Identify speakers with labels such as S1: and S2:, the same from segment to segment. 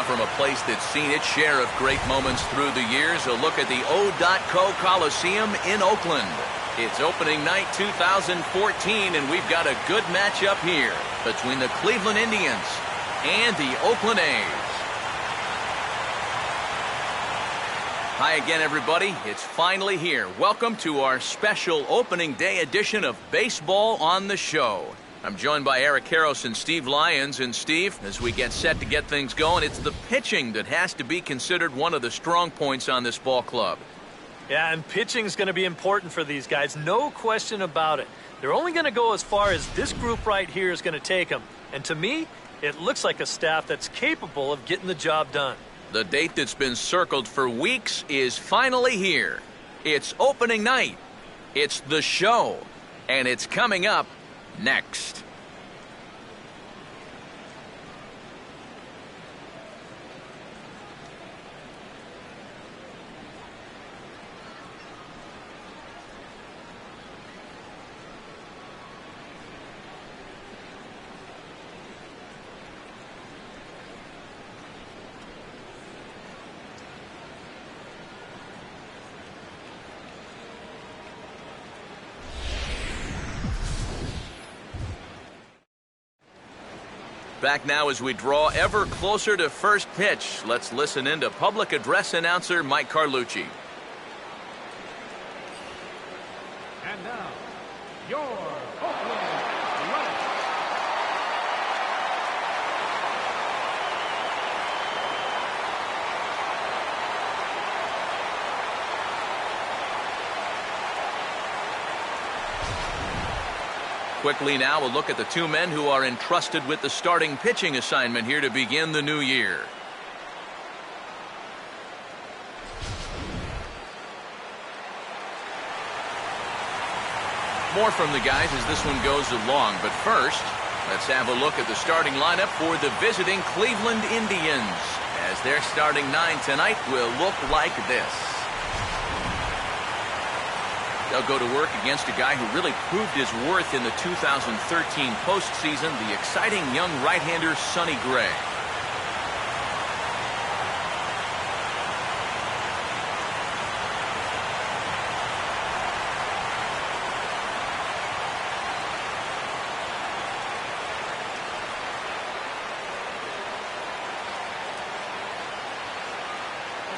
S1: Now from a place that's seen its share of great moments through the years, a look at the O.Co Coliseum in Oakland. It's opening night 2014, and we've got a good matchup here between the Cleveland Indians and the Oakland A's. Hi again, everybody. It's finally here. Welcome to our special opening day edition of Baseball on the Show. I'm joined by Eric Karros and Steve Lyons. And Steve, as we get set to get things going, it's the pitching that has to be considered one of the strong points on this ball club.
S2: Yeah, and pitching is going to be important for these guys. No question about it. They're only going to go as far as this group right here is going to take them. And to me, it looks like a staff that's capable of getting the job done.
S1: The date that's been circled for weeks is finally here. It's opening night. It's the show. And it's coming up next. Back now as we draw ever closer to first pitch. Let's listen in to public address announcer Mike Carlucci.
S3: And now, your Oakland Raiders.
S1: Quickly now, a look at the two men who are entrusted with the starting pitching assignment here to begin the new year. More from the guys as this one goes along, but first, let's have a look at the starting lineup for the visiting Cleveland Indians, as their starting nine tonight will look like this. They'll go to work against a guy who really proved his worth in the 2013 postseason, the exciting young right-hander Sonny Gray.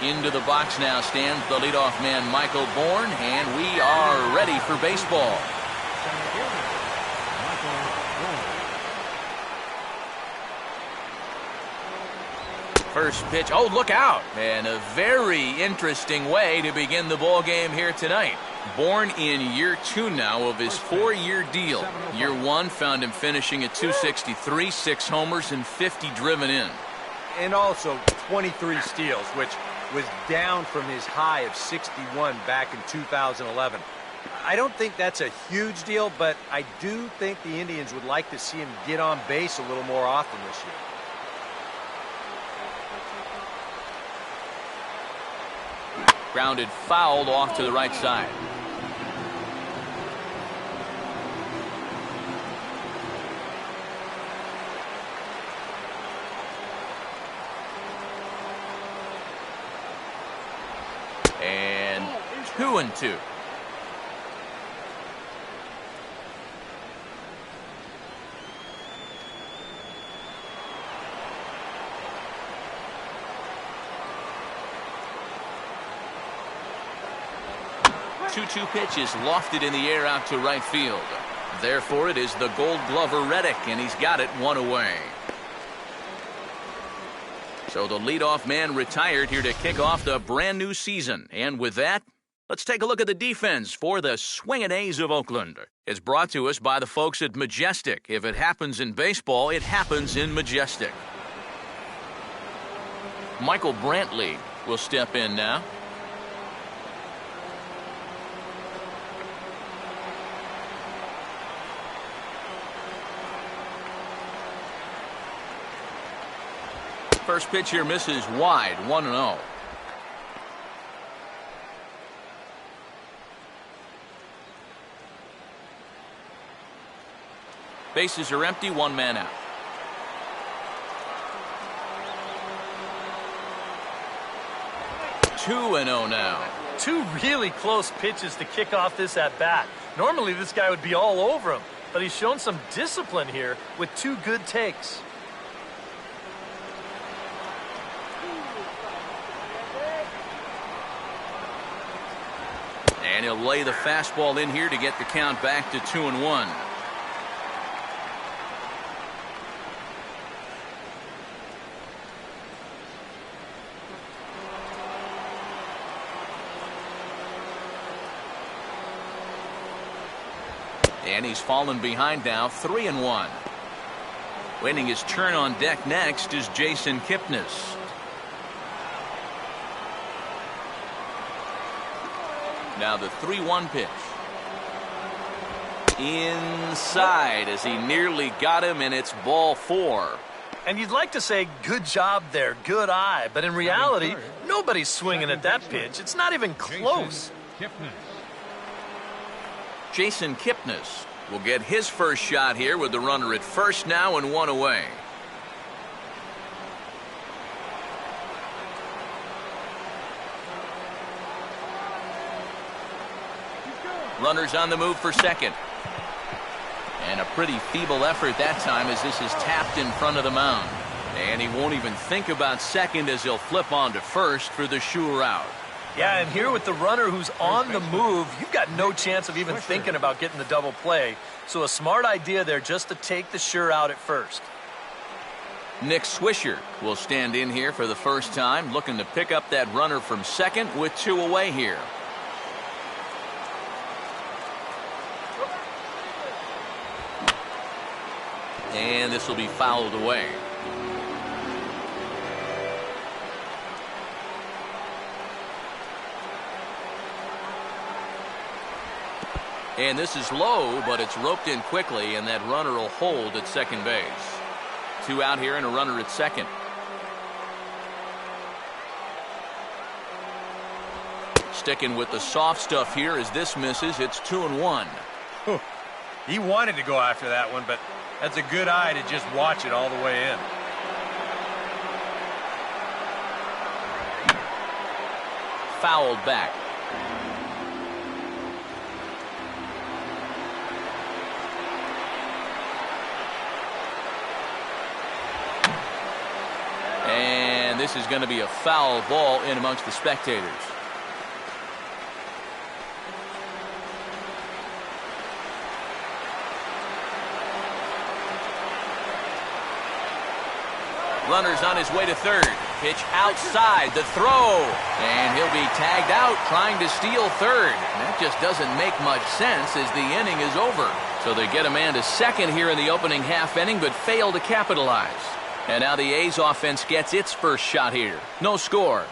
S1: Into the box now stands the leadoff man, Michael Bourne, and we are ready for baseball. First pitch, oh, look out! And a very interesting way to begin the ball game here tonight. Bourne in year 2 now of his 4-year deal. Year 1 found him finishing at 263, 6 homers, and 50 driven in.
S4: And also 23 steals, which was down from his high of 61 back in 2011. I don't think that's a huge deal, but I do think the Indians would like to see him get on base a little more often this year.
S1: Grounded fouled off to the right side. And 2-2. Two-two pitch is lofted in the air out to right field. Therefore, it is the Gold Glover Reddick, and he's got it 1 away. So the leadoff man retired here to kick off the brand new season. And with that, let's take a look at the defense for the Swingin' A's of Oakland. It's brought to us by the folks at Majestic. If it happens in baseball, it happens in Majestic. Michael Brantley will step in now. First pitch here misses wide, 1-0. Bases are empty, 1 man out. 2-0 now.
S2: Two really close pitches to kick off this at-bat. Normally this guy would be all over him, but he's shown some discipline here with two good takes.
S1: And he'll lay the fastball in here to get the count back to 2-1. And he's fallen behind now, 3-1. Waiting his turn on deck next is Jason Kipnis. Now the 3-1 pitch. Inside as he nearly got him, and it's ball 4.
S2: And you'd like to say, good job there, good eye. But in reality, nobody's swinging at that pitch. It's not even close.
S1: Jason Kipnis will get his first shot here with the runner at first now and 1 away. Runners on the move for second. And a pretty feeble effort that time as this is tapped in front of the mound. And he won't even think about second as he'll flip on to first for the sure out.
S2: Yeah, and here with the runner who's on the move, you've got no chance of even thinking about getting the double play. So a smart idea there just to take the sure out at first.
S1: Nick Swisher will stand in here for the first time, looking to pick up that runner from second with 2 away here. And this will be fouled away. And this is low, but it's roped in quickly, and that runner will hold at second base. 2 out here and a runner at second. Sticking with the soft stuff here as this misses. It's 2-1.
S4: He wanted to go after that one, but that's a good eye to just watch it all the way in.
S1: Fouled back. And this is going to be a foul ball in amongst the spectators. Runner's on his way to third. Pitch outside, the throw. And he'll be tagged out trying to steal third. And that just doesn't make much sense as the inning is over. So they get a man to second here in the opening half inning, but fail to capitalize. And now the A's offense gets its first shot here. No score.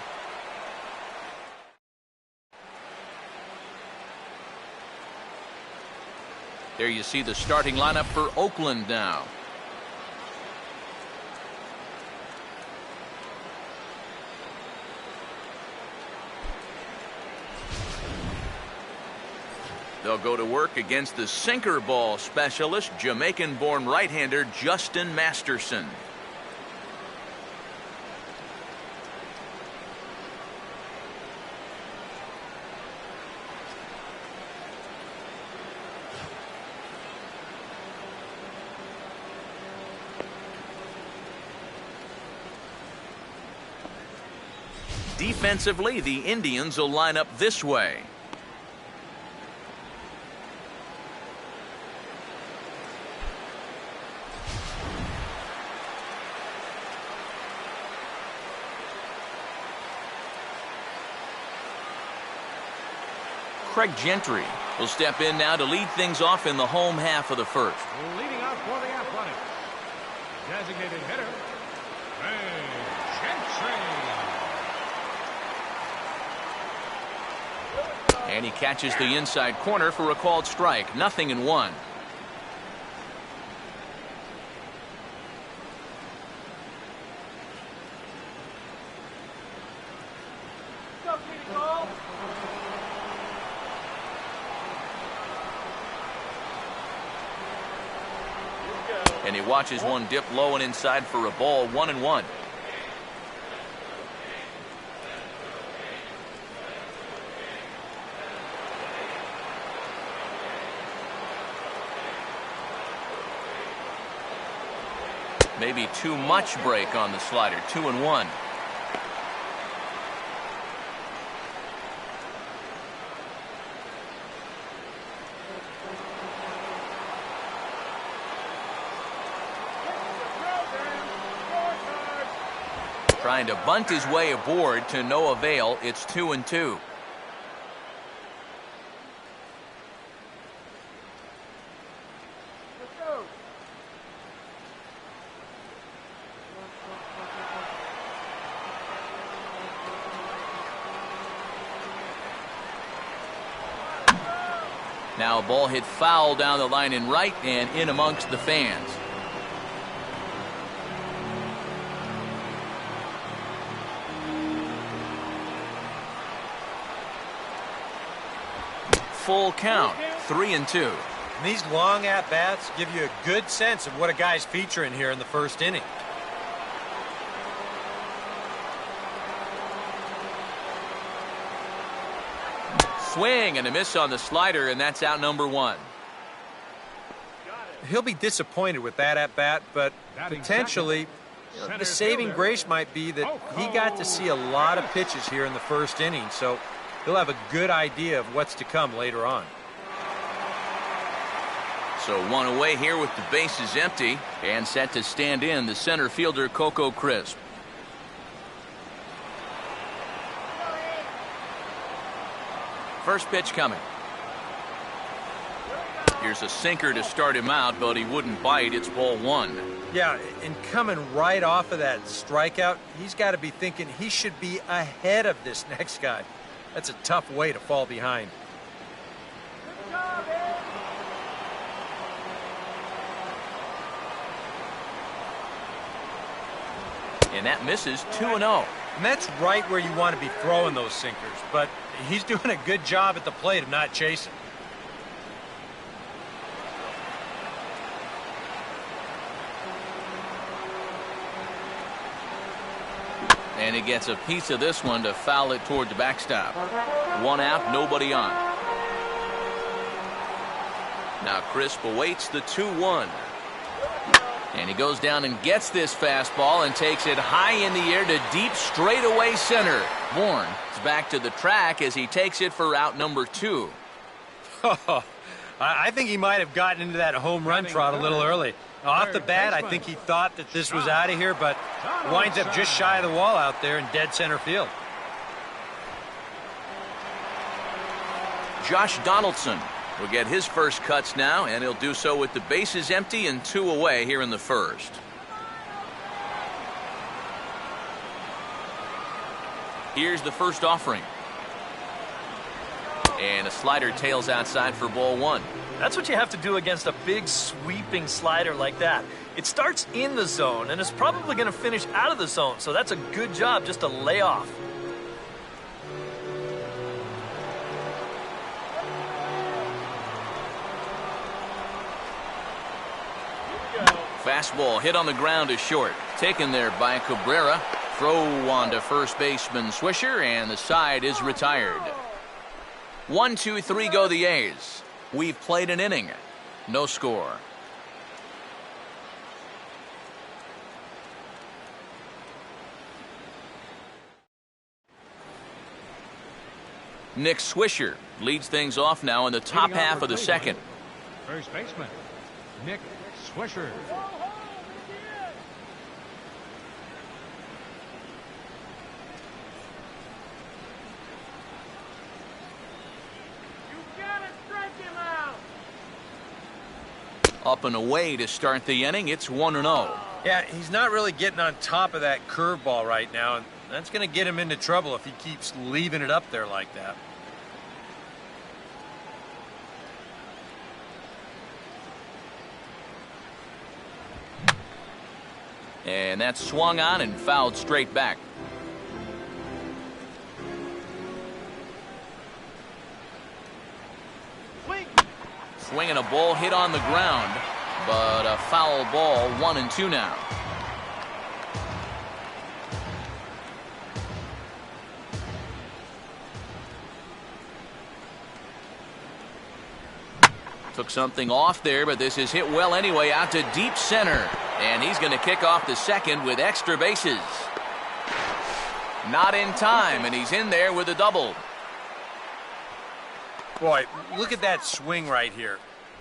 S1: There you see the starting lineup for Oakland now. They'll go to work against the sinker ball specialist, Jamaican-born right-hander Justin Masterson. Defensively, the Indians will line up this way. Craig Gentry will step in now to lead things off in the home half of the first.
S3: Leading out for the Athletics, designated hitter, Craig Gentry.
S1: And he catches the inside corner for a called strike. 0-1. And he watches one dip low and inside for a ball. 1-1. Maybe too much break on the slider. 2-1. Trying to bunt his way aboard to no avail. It's 2-2. Now a ball hit foul down the line in right and in amongst the fans. Full count, 3-2.
S4: And these long at-bats give you a good sense of what a guy's featuring here in the first inning.
S1: Swing and a miss on the slider, and that's out number 1.
S4: He'll be disappointed with that at-bat, but potentially the saving grace might be that he got to see a lot of pitches here in the first inning, so he'll have a good idea of what's to come later on.
S1: So one away here with the bases empty and set to stand in the center fielder Coco Crisp. First pitch coming. Here's a sinker to start him out, but he wouldn't bite. It's ball 1.
S4: Yeah, and coming right off of that strikeout, he's got to be thinking he should be ahead of this next guy. That's a tough way to fall behind.
S1: And that misses. 2-0.
S4: And that's right where you want to be throwing those sinkers, but he's doing a good job at the plate of not chasing.
S1: And he gets a piece of this one to foul it toward the backstop. 1 out, nobody on. Now Crisp awaits the 2-1. And he goes down and gets this fastball and takes it high in the air to deep straightaway center. Bourne is back to the track as he takes it for out number 2.
S4: I think he might have gotten into that home run trot a little early. Off the bat, I think he thought that this was out of here, but winds up just shy of the wall out there in dead center field.
S1: Josh Donaldson will get his first cuts now, and he'll do so with the bases empty and 2 away here in the first. Here's the first offering. And a slider tails outside for ball 1.
S2: That's what you have to do against a big sweeping slider like that. It starts in the zone and it's probably going to finish out of the zone, so that's a good job just to lay off.
S1: Fastball hit on the ground is short. Taken there by Cabrera. Throw on to first baseman Swisher, and the side is retired. 1, 2, 3 go the A's. We've played an inning. No score. Nick Swisher leads things off now in the top half of the second.
S3: First baseman, Nick Swisher.
S1: Up and away to start the inning. It's 1-0.
S4: Yeah, he's not really getting on top of that curveball right now, and that's going to get him into trouble if he keeps leaving it up there like that.
S1: And that's swung on and fouled straight back. Swinging a ball hit on the ground, but a foul ball. 1-2 now. Took something off there, but this is hit well anyway, out to deep center. And he's going to kick off the second with extra bases. Not in time, and he's in there with a double.
S4: Boy, look at that swing right here.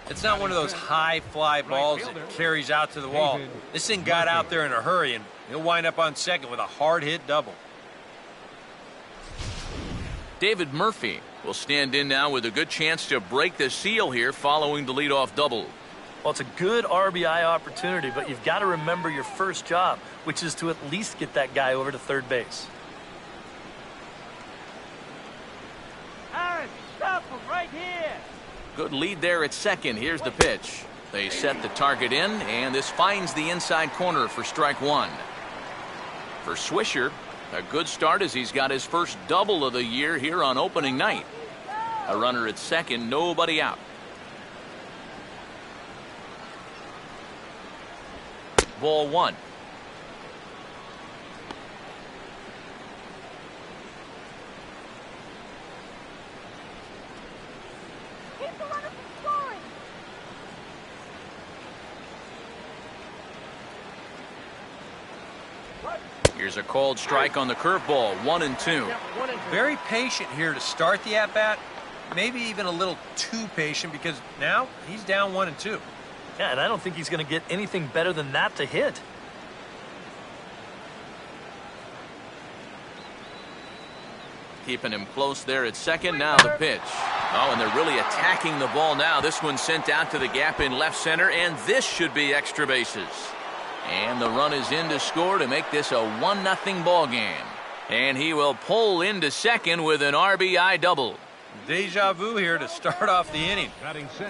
S4: It's not one of those high fly balls that carries out to the wall. This thing got out there in a hurry, and he'll wind up on second with a hard hit double.
S1: David Murphy will stand in now with a good chance to break the seal here following the leadoff double.
S2: Well, it's a good RBI opportunity, but you've got to remember your first job, which is to at least get that guy over to third base.
S5: Aaron, stop him right here.
S1: Good lead there at second. Here's the pitch. They set the target in, and this finds the inside corner for strike one. For Swisher, a good start as he's got his first double of the year here on opening night. A runner at second, nobody out. Ball one.
S5: Keep the runner from scoring.
S1: Here's a called strike on the curveball, 1-2.
S4: Very patient here to start the at-bat. Maybe even a little too patient because now he's down 1-2.
S2: Yeah, and I don't think he's going to get anything better than that to hit.
S1: Keeping him close there at second. Now the pitch. Oh, and they're really attacking the ball now. This one's sent out to the gap in left center, and this should be extra bases. And the run is in to score to make this a 1-0 ball game. And he will pull into second with an RBI double.
S4: Deja vu here to start off the inning.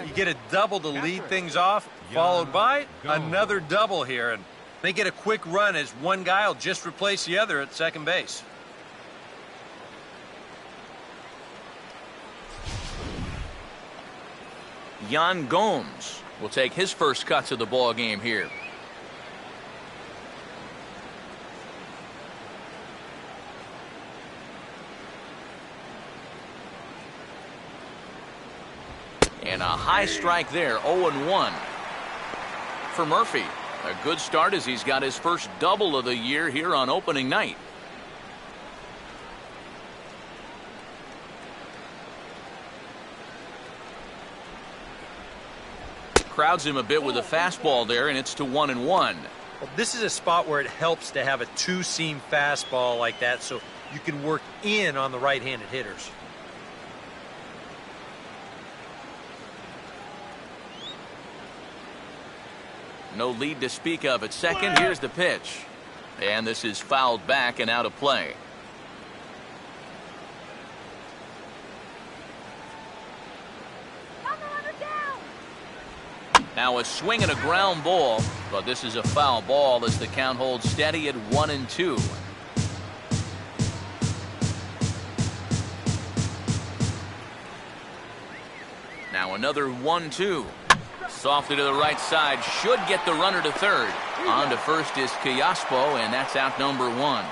S4: You get a double to lead things off, followed by another double here. And they get a quick run as one guy will just replace the other at second base.
S1: Yan Gomes will take his first cuts of the ball game here. And a high strike there, 0-1. For Murphy, a good start as he's got his first double of the year here on opening night. Crowds him a bit with a fastball there, and it's to 1-1.
S4: Well, this is a spot where it helps to have a two-seam fastball like that so you can work in on the right-handed hitters.
S1: No lead to speak of at second. Here's the pitch. And this is fouled back and out of play. Now a swing and a ground ball, but this is a foul ball as the count holds steady at 1-2. Now another 1-2. Softly to the right side, should get the runner to third. On to first is Kiyaspo, and that's out number one.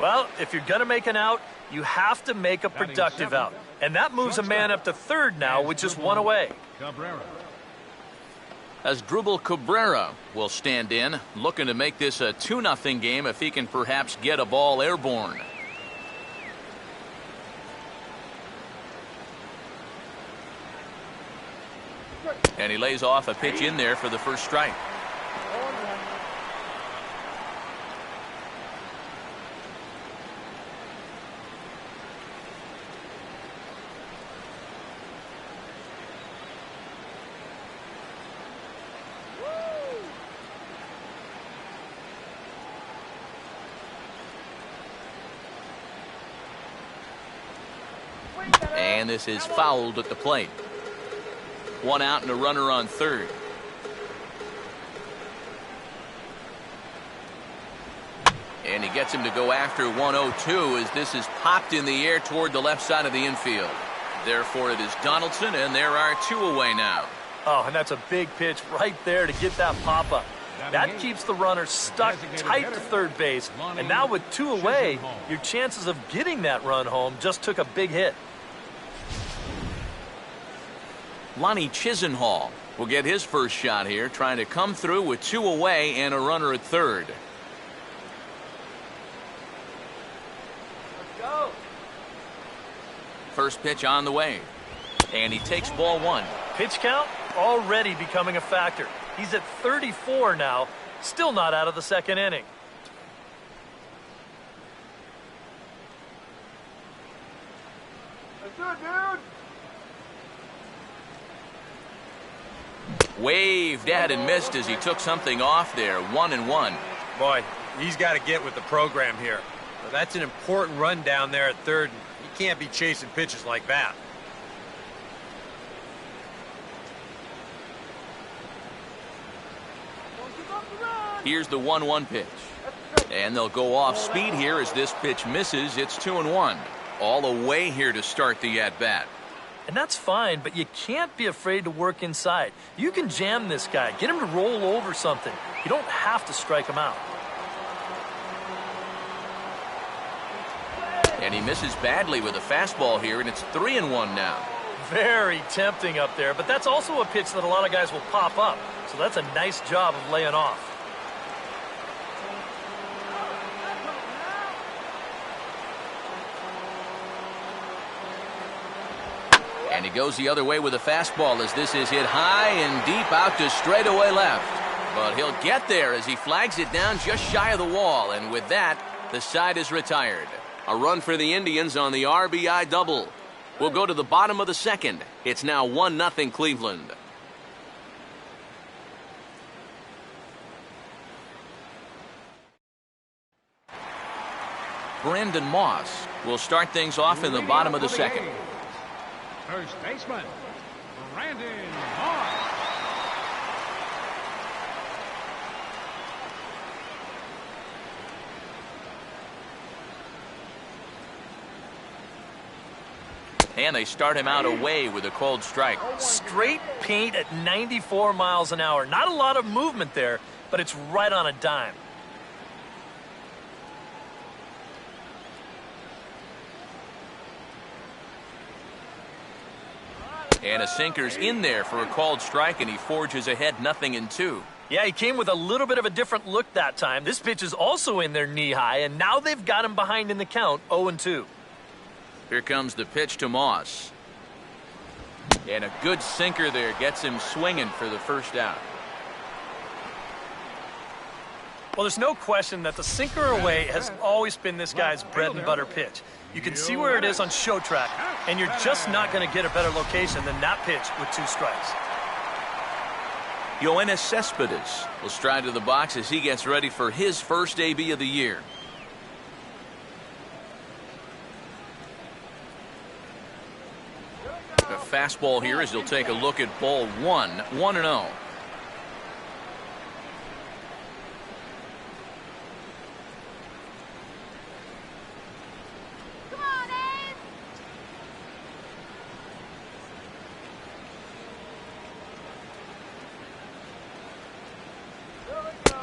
S2: Well, if you're going to make an out, you have to make a productive out. And that moves a man up to third now with just one away.
S1: As Drubal Cabrera will stand in, looking to make this a 2-0 game if he can perhaps get a ball airborne. And he lays off a pitch in there for the first strike. And this is fouled at the plate. One out and a runner on third. And he gets him to go after 1-0-2 as this is popped in the air toward the left side of the infield. Therefore it is Donaldson, and there are two away now.
S2: Oh, and that's a big pitch right there to get that pop-up. That keeps the runner stuck tight to third base. And now with two away, your chances of getting that run home just took a big hit.
S1: Lonnie Chisenhall will get his first shot here, trying to come through with 2 away and a runner at third.
S5: Let's go.
S1: First pitch on the way. And he takes ball 1.
S2: Pitch count already becoming a factor. He's at 34 now, still not out of the second inning.
S5: Let's do it, dude.
S1: Waved at and missed as he took something off there. 1-1.
S4: Boy, he's got to get with the program here. Well, that's an important run down there at third. And he can't be chasing pitches like that.
S5: Don't give up the run.
S1: Here's the 1-1 pitch. And they'll go off speed here as this pitch misses. It's 2-1. All away here to start the at-bat.
S2: And that's fine, but you can't be afraid to work inside. You can jam this guy, get him to roll over something. You don't have to strike him out.
S1: And he misses badly with a fastball here, and it's 3-1 now.
S2: Very tempting up there, but that's also a pitch that a lot of guys will pop up. So that's a nice job of laying off.
S1: And he goes the other way with a fastball as this is hit high and deep out to straightaway left. But he'll get there as he flags it down just shy of the wall. And with that, the side is retired. A run for the Indians on the RBI double. We'll go to the bottom of the second. It's now 1-0 Cleveland. Brandon Moss will start things off in the bottom of the second.
S3: First baseman, Brandon Moss.
S1: And they start him out away with a cold strike.
S2: Straight paint at 94 miles an hour. Not a lot of movement there, but it's right on a dime.
S1: And a sinker's in there for a called strike, and he forges ahead 0-2.
S2: Yeah, he came with a little bit of a different look that time. This pitch is also in there knee-high, and now they've got him behind in the count, 0-2.
S1: Here comes the pitch to Moss. And a good sinker there gets him swinging for the first out.
S2: Well, there's no question that the sinker away has always been this guy's bread and butter pitch. You can see where it is on show track, and you're just not going to get a better location than that pitch with 2 strikes.
S1: Yoenis Cespedes will stride to the box as he gets ready for his first AB of the year. A fastball here as he'll take a look at ball 1, 1-0.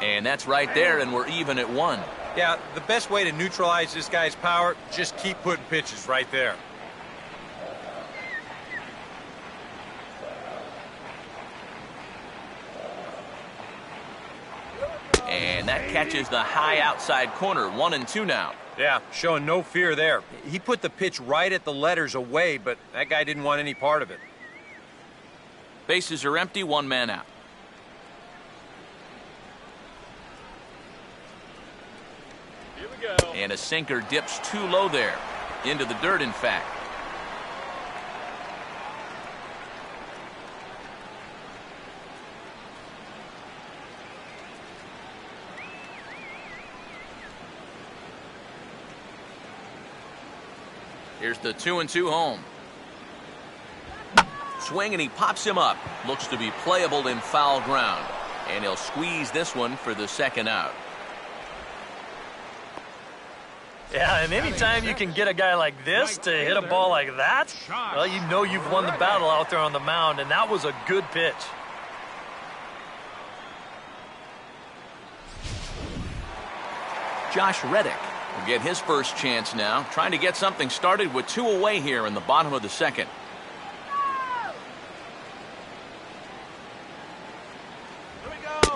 S1: And that's right there, and we're even at 1.
S4: Yeah, the best way to neutralize this guy's power, just keep putting pitches right there.
S1: And that catches the high outside corner. 1-2 now.
S4: Yeah, showing no fear there. He put the pitch right at the letters away, but that guy didn't want any part of it.
S1: Bases are empty, 1 man out.
S5: Here we go.
S1: And a sinker dips too low there. Into the dirt, in fact. Here's the 2-2 home. Swing, and he pops him up. Looks to be playable in foul ground. And he'll squeeze this one for the second out.
S2: Yeah, and anytime you can get a guy like this to hit a ball like that, well, you know you've won the battle out there on the mound, and that was a good pitch.
S1: Josh Reddick will get his first chance now, trying to get something started with 2 away here in the bottom of the second.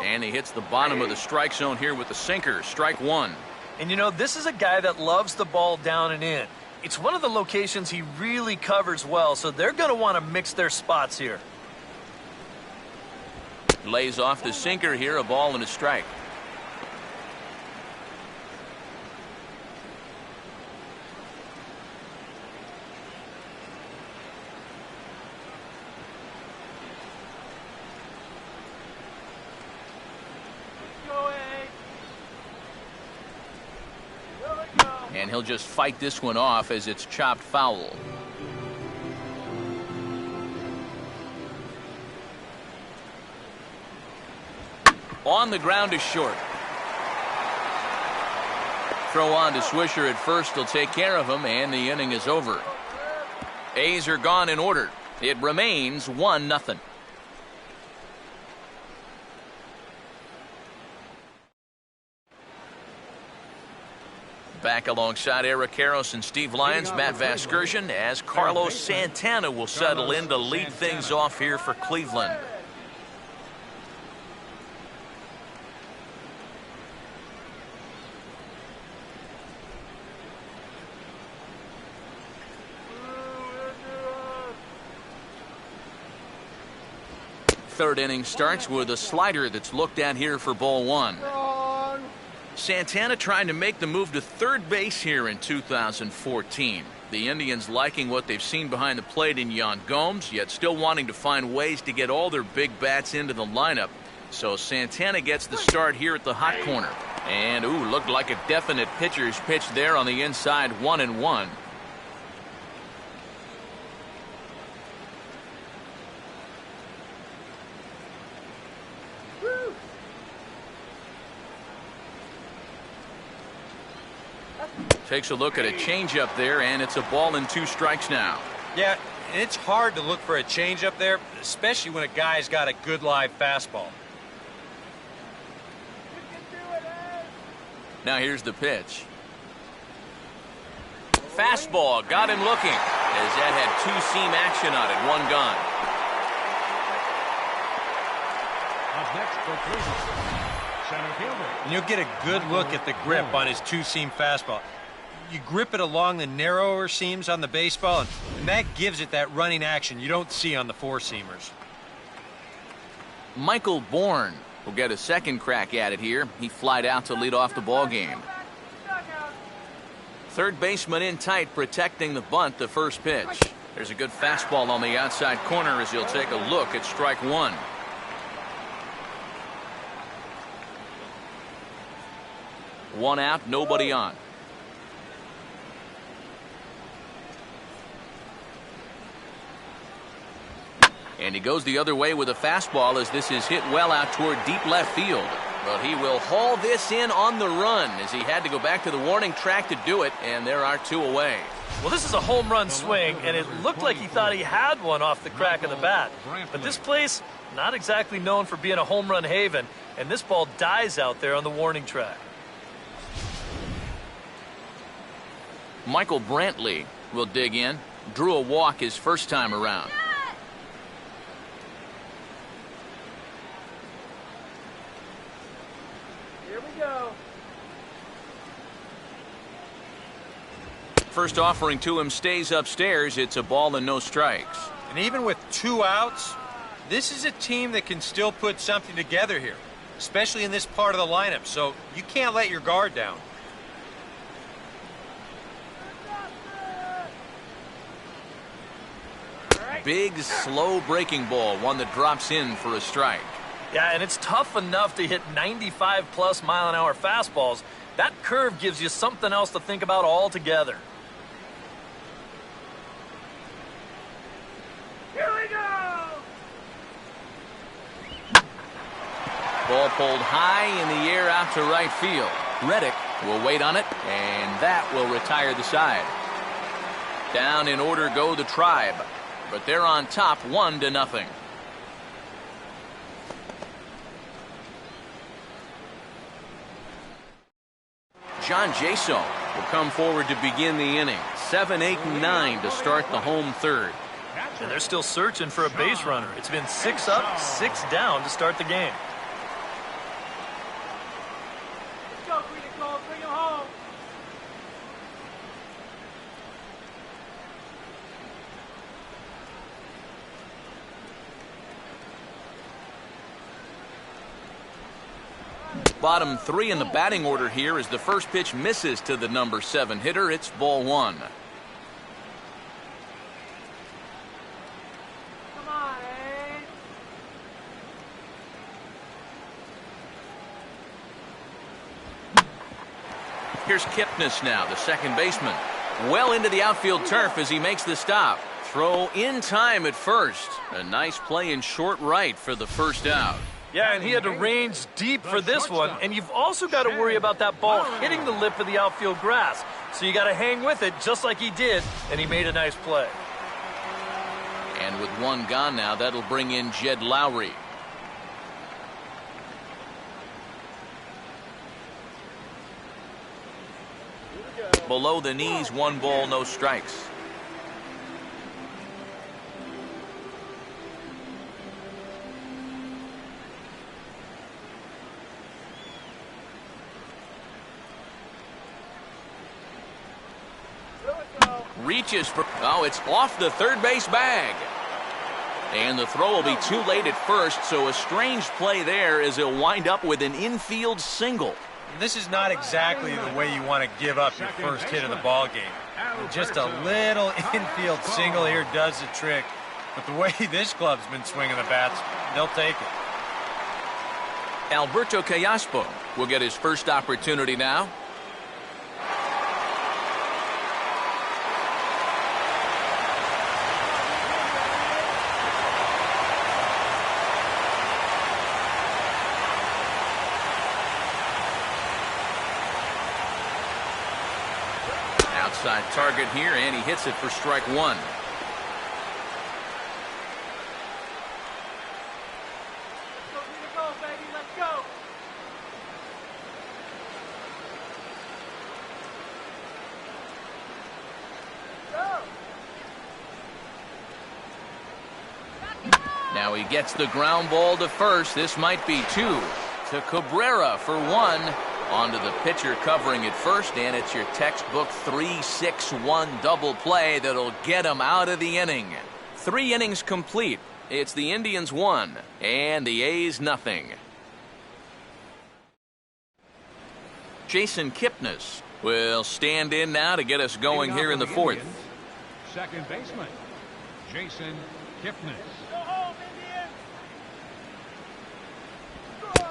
S1: And he hits the bottom of the strike zone here with the sinker. Strike one.
S2: And you know, this is a guy that loves the ball down and in. It's one of the locations he really covers well, so they're going to want to mix their spots here.
S1: Lays off the sinker here, a ball and a strike. And he'll just fight this one off as it's chopped foul. On the ground is short. Throw on to Swisher at first. He'll take care of him, and the inning is over. A's are gone in order. It remains 1-0. Back alongside Eric Karros and Steve Lyons, Matt Vasgersian, as Carlos Santana will settle in to lead things off here for Cleveland. Third inning starts with a slider that's looked at here for ball one. Santana trying to make the move to third base here in 2014. The Indians liking what they've seen behind the plate in Yan Gomes, yet still wanting to find ways to get all their big bats into the lineup. So Santana gets the start here at the hot corner. And, ooh, looked like a definite pitcher's pitch there on the inside, 1-1. Takes a look at a changeup there, and it's a ball and 2 strikes now.
S4: Yeah, it's hard to look for a changeup there, especially when a guy's got a good live fastball.
S1: Now here's the pitch. Fastball got him looking, as that had 2-seam action on it, 1 gone.
S3: Up next for Cleveland, center fielder.
S4: And you'll get a good look at the grip on his 2-seam fastball. You grip it along the narrower seams on the baseball, and that gives it that running action you don't see on the 4-seamers.
S1: Michael Bourne will get a second crack at it here. He flied out to lead off the ball game. Third baseman in tight, protecting the bunt, the first pitch. There's a good fastball on the outside corner as he'll take a look at strike one. One out, nobody on. And he goes the other way with a fastball as this is hit well out toward deep left field. But he will haul this in on the run as he had to go back to the warning track to do it, and there are 2 away.
S2: Well, this is a home run swing, and it looked like he thought he had one off the crack of the bat. But this place, not exactly known for being a home run haven, and this ball dies out there on the warning track.
S1: Michael Brantley will dig in. Drew a walk his first time around.
S5: Here we go.
S1: First offering to him stays upstairs. It's a ball and no strikes.
S4: And even with 2 outs, this is a team that can still put something together here, especially in this part of the lineup, so you can't let your guard down.
S1: Big, slow breaking ball, one that drops in for a strike.
S2: Yeah, and it's tough enough to hit 95-plus mile-an-hour fastballs. That curve gives you something else to think about altogether.
S5: Here we go.
S1: Ball pulled high in the air out to right field. Reddick will wait on it, and that will retire the side. Down in order go the Tribe, but they're on top 1-0. John Jaso will come forward to begin the inning. 7, 8, and 9 to start the home third.
S2: And they're still searching for a base runner. It's been 6 up, 6 down to start the game.
S1: bottom three in the batting order here as the first pitch misses to the number 7 hitter. It's ball 1.
S5: Come on, Ace.
S1: Here's Kipnis now, the second baseman. Well into the outfield turf as he makes the stop. Throw in time at first. A nice play in short right for the first out.
S2: Yeah, and he had to range deep for this one, and you've also got to worry about that ball hitting the lip of the outfield grass. So you got to hang with it just like he did, and he made a nice play.
S1: And with one gone now, that'll bring in Jed Lowry. Below the knees, 1 ball, no strikes. Reaches for, oh, it's off the third base bag. And the throw will be too late at first, so a strange play there as he'll wind up with an infield single.
S4: This is not exactly the way you want to give up your first hit of the ball game. Just a little infield single here does the trick. But the way this club's been swinging the bats, they'll take it.
S1: Alberto Callaspo will get his first opportunity now. Outside target here, and he hits it for strike 1.
S5: Let's go, baby. Let's go.
S1: Now he gets the ground ball to first. This might be 2 to Cabrera for 1. Onto the pitcher covering at first, and it's your textbook 3-6-1 double play that'll get him out of the inning. 3 innings complete. It's the Indians 1 and the A's nothing. Jason Kipnis will stand in now to get us going here in the 4th.
S3: Second baseman, Jason Kipnis.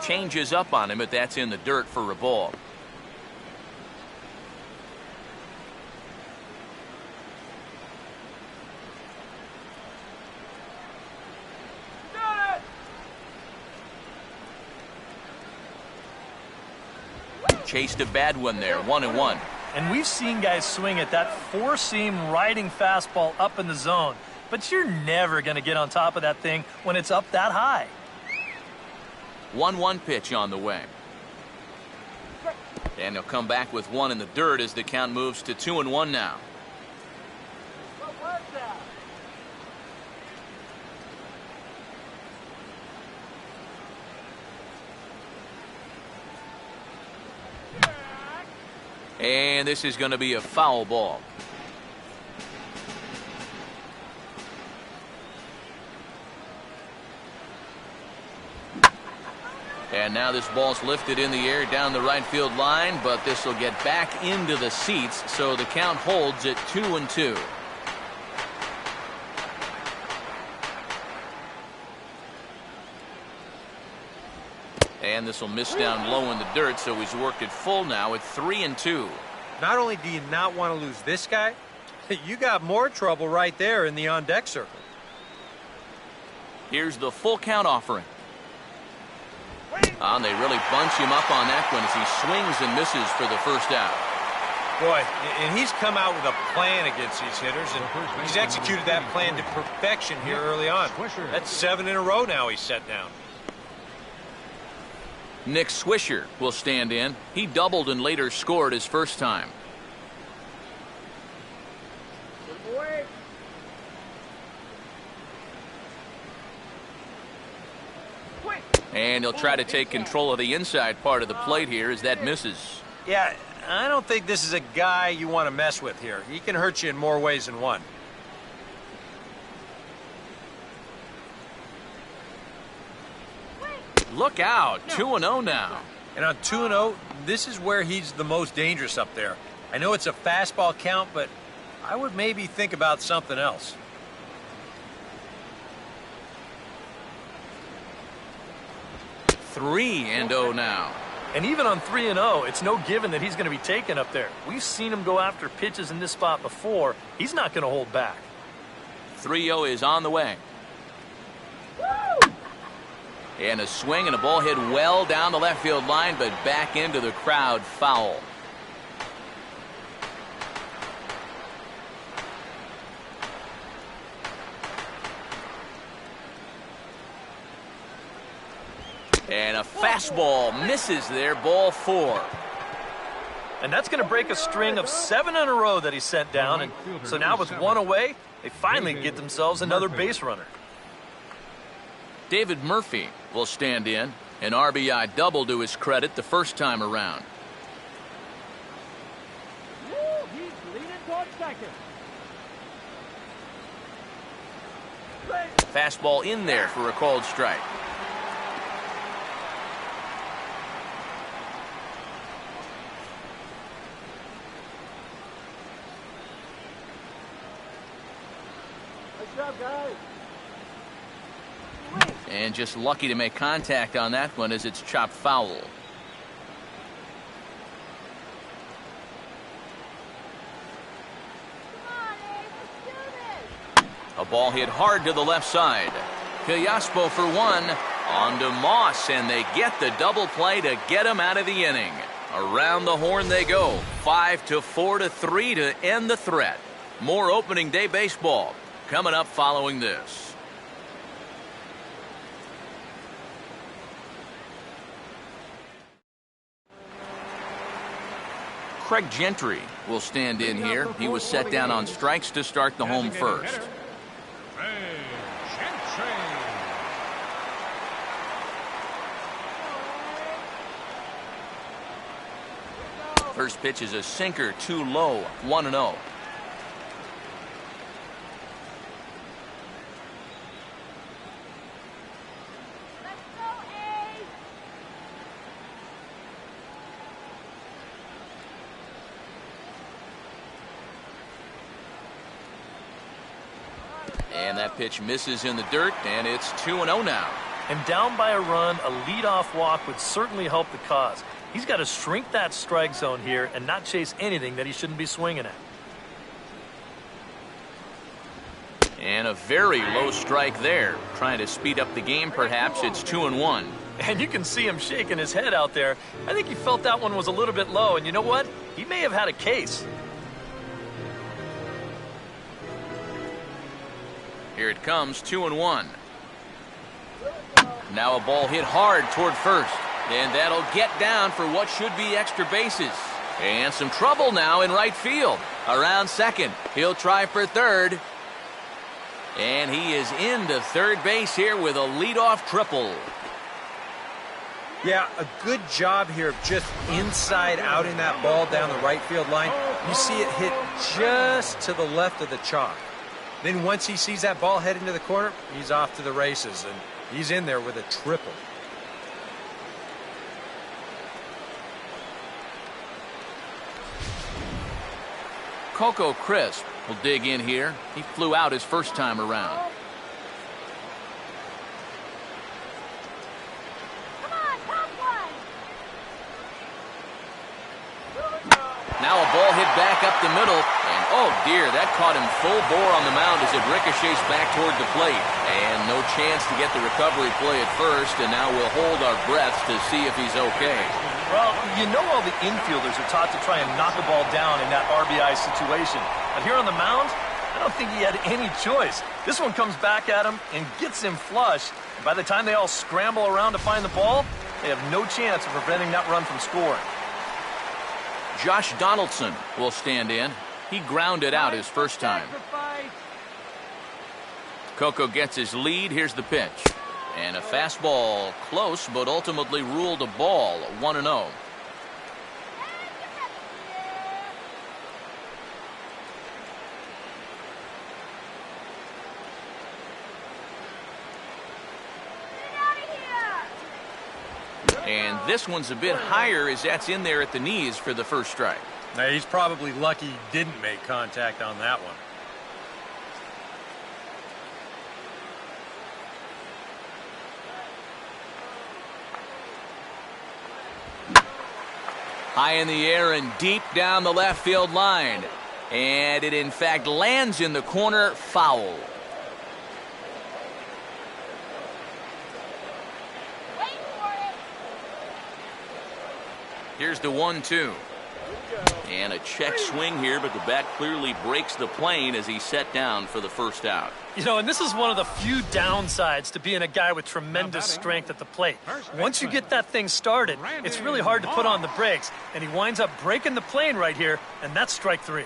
S1: Changes up on him, but that's in the dirt for a ball. Chased a bad one there, 1-1.
S2: And we've seen guys swing at that 4-seam riding fastball up in the zone, but you're never going to get on top of that thing when it's up that high.
S1: 1-1 pitch on the way. And he'll come back with 1 in the dirt as the count moves to 2-1 now.
S5: What was that?
S1: And this is going to be a foul ball. And now this ball's lifted in the air down the right field line, but this will get back into the seats, so the count holds at 2-2. And this will miss down low in the dirt, so he's worked it full now at 3-2.
S4: Not only do you not want to lose this guy, you got more trouble right there in the on-deck circle.
S1: Here's the full count offering. And they really bunch him up on that one as he swings and misses for the first out.
S4: Boy, and he's come out with a plan against these hitters, and he's executed that plan to perfection here early on. That's 7 in a row now he's set down.
S1: Nick Swisher will stand in. He doubled and later scored his first time.
S5: Good boy.
S1: And he'll try to take control of the inside part of the plate here as that misses.
S4: Yeah, I don't think this is a guy you want to mess with here. He can hurt you in more ways than one.
S1: Look out, 2-0 now.
S4: And on 2-0, this is where he's the most dangerous up there. I know it's a fastball count, but I would maybe think about something else.
S1: 3-0 now.
S2: And even on 3-0, it's no given that he's going to be taken up there. We've seen him go after pitches in this spot before. He's not going to hold back.
S1: 3-0 is on the way. And a swing and a ball hit well down the left field line, but back into the crowd, foul. And a fastball misses there, ball 4.
S2: And that's going to break a string of 7 in a row that he sent down. And so now with 1 away, they finally get themselves another base runner.
S1: David Murphy will stand in. An RBI double to his credit the first time around.
S5: Woo, he's leaning towards second.
S1: Fastball in there for a called strike.
S5: Good job, guys.
S1: And just lucky to make contact on that one as it's chopped foul.
S5: Come on, Abe, let's do this.
S1: A ball hit hard to the left side. Killaspo for 1. On to Moss, and they get the double play to get him out of the inning. Around the horn they go. 5-4 to 3 to end the threat. More opening day baseball coming up following this. Craig Gentry will stand in here. He was set down on strikes to start the home first. First pitch is a sinker, too low, 1-0. And that pitch misses in the dirt, and it's 2-0 now.
S2: And down by a run, a leadoff walk would certainly help the cause. He's got to shrink that strike zone here and not chase anything that he shouldn't be swinging at.
S1: And a very low strike there. Trying to speed up the game, perhaps. It's 2-1.
S2: And you can see him shaking his head out there. I think he felt that one was a little bit low, and you know what? He may have had a case.
S1: Here it comes, 2-1. Now a ball hit hard toward first. And that'll get down for what should be extra bases. And some trouble now in right field. Around second. He'll try for third. And he is into third base here with a leadoff triple.
S4: Yeah, a good job here of just inside outing that ball down the right field line. You see it hit just to the left of the chalk. Then once he sees that ball head into the corner, he's off to the races, and he's in there with a triple.
S1: Coco Crisp will dig in here. He flew out his first time around.
S5: Come on, top one.
S1: Now a ball hit back up the middle, and oh dear, that caught him full bore on the mound as it ricochets back toward the plate. And no chance to get the recovery play at first, and now we'll hold our breaths to see if he's okay.
S2: Well, you know all the infielders are taught to try and knock a ball down in that RBI situation. But here on the mound, I don't think he had any choice. This one comes back at him and gets him flush. And by the time they all scramble around to find the ball, they have no chance of preventing that run from scoring.
S1: Josh Donaldson will stand in. He grounded out his first time. Coco gets his lead. Here's the pitch. And a fastball close, but ultimately ruled a ball, 1-0. And this one's a bit higher as that's in there at the knees for the first strike.
S4: Now, he's probably lucky he didn't make contact on that one.
S1: High in the air and deep down the left field line. And it, in fact, lands in the corner, foul. Here's the 1-2. And a check swing here, but the bat clearly breaks the plane as he's set down for the first out.
S2: You know, and this is one of the few downsides to being a guy with tremendous strength at the plate. Once you get that thing started, it's really hard to put on the brakes, and he winds up breaking the plane right here, and that's strike 3.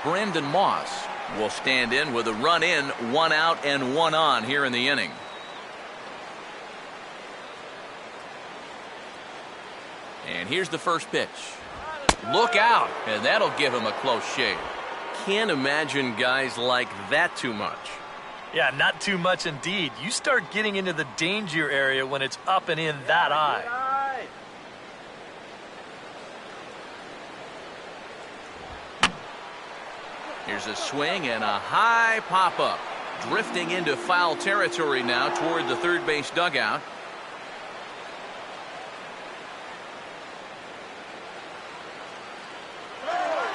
S1: Brandon Moss will stand in with a run in, 1 out and 1 on here in the inning. And here's the first pitch. Look out, and that'll give him a close shave. Can't imagine guys like that too much.
S2: Yeah, not too much indeed. You start getting into the danger area when it's up and in that high.
S1: Here's a swing and a high pop-up. Drifting into foul territory now toward the third base dugout.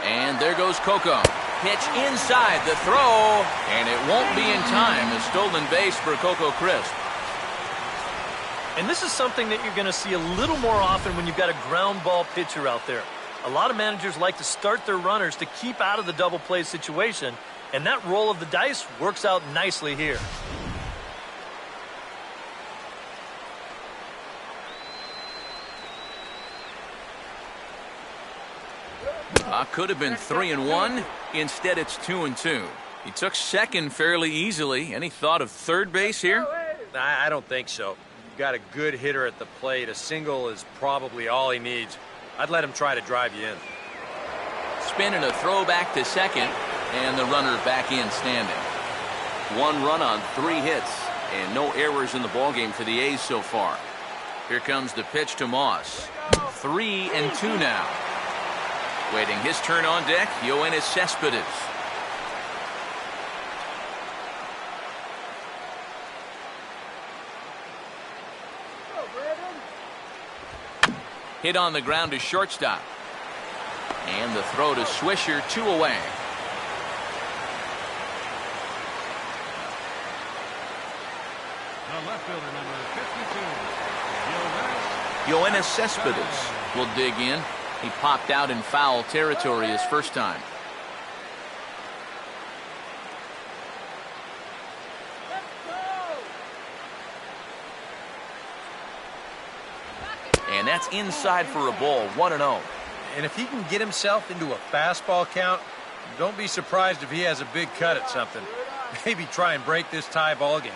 S1: And there goes Coco. Pitch inside the throw, and it won't be in time. A stolen base for Coco Crisp.
S2: And this is something that you're going to see a little more often when you've got a ground ball pitcher out there. A lot of managers like to start their runners to keep out of the double play situation, and that roll of the dice works out nicely here.
S1: Could have been 3-1. Instead, it's 2-2. He took second fairly easily. Any thought of third base here?
S4: I don't think so. You've got a good hitter at the plate. A single is probably all he needs. I'd let him try to drive you in.
S1: Spin and a throw back to second, and the runner back in standing. 1 run on 3 hits, and no errors in the ballgame for the A's so far. Here comes the pitch to Moss. 3-2 now. Waiting his turn on deck, Yoenis Cespedes. Hit on the ground to shortstop. And the throw to Swisher, 2 away.
S3: The left fielder, number 52,
S1: Yoenis Cespedes will dig in. He popped out in foul territory his first time. And that's inside for a ball, 1-0.
S4: And if he can get himself into a fastball count, don't be surprised if he has a big cut at something. Maybe try and break this tie ball game.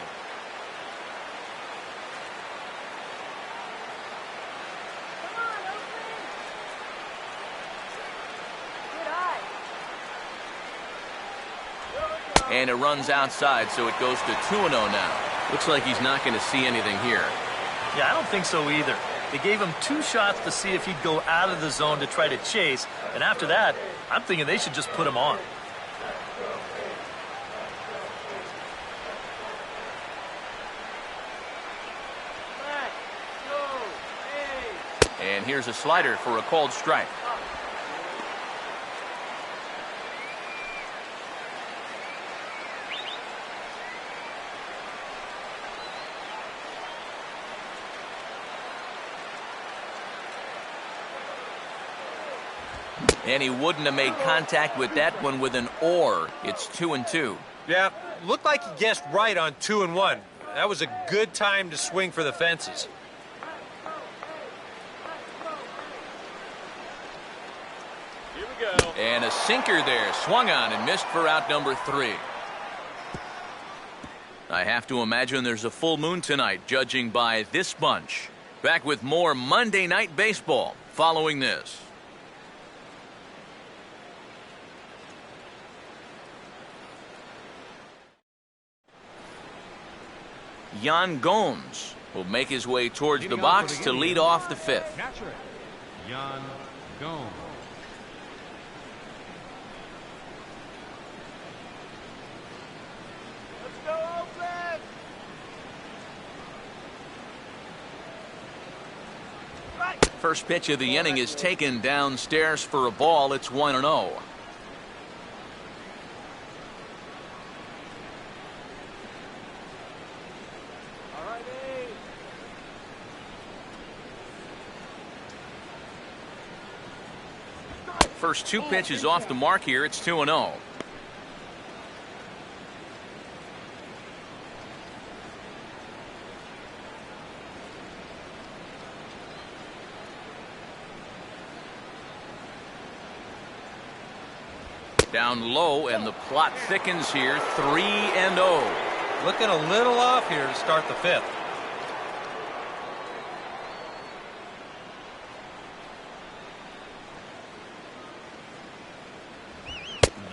S1: And it runs outside, so it goes to 2-0 now. Looks like he's not going to see anything here.
S2: Yeah, I don't think so either. They gave him 2 shots to see if he'd go out of the zone to try to chase, and after that, I'm thinking they should just put him on.
S1: And here's a slider for a called strike. And he wouldn't have made contact with that one with an or. It's 2-2.
S4: Yeah, looked like he guessed right on 2-1. That was a good time to swing for the fences.
S3: Here we go.
S1: And a sinker there, swung on and missed for out number 3. I have to imagine there's a full moon tonight, judging by this bunch. Back with more Monday Night Baseball following this. Yan Gomes will make his way towards the
S3: Leading off
S1: box
S3: for
S1: to
S3: the
S1: lead
S3: Indians,
S1: off the fifth.
S3: catcher, Yan Gomes.
S5: Let's go open.
S1: First pitch of the inning is taken downstairs for a ball. It's 1-0.
S5: All right, Abe.
S1: First two pitches off the mark here. It's 2-0. Down low, and the plot thickens here. 3-0.
S4: Looking a little off here to start the fifth.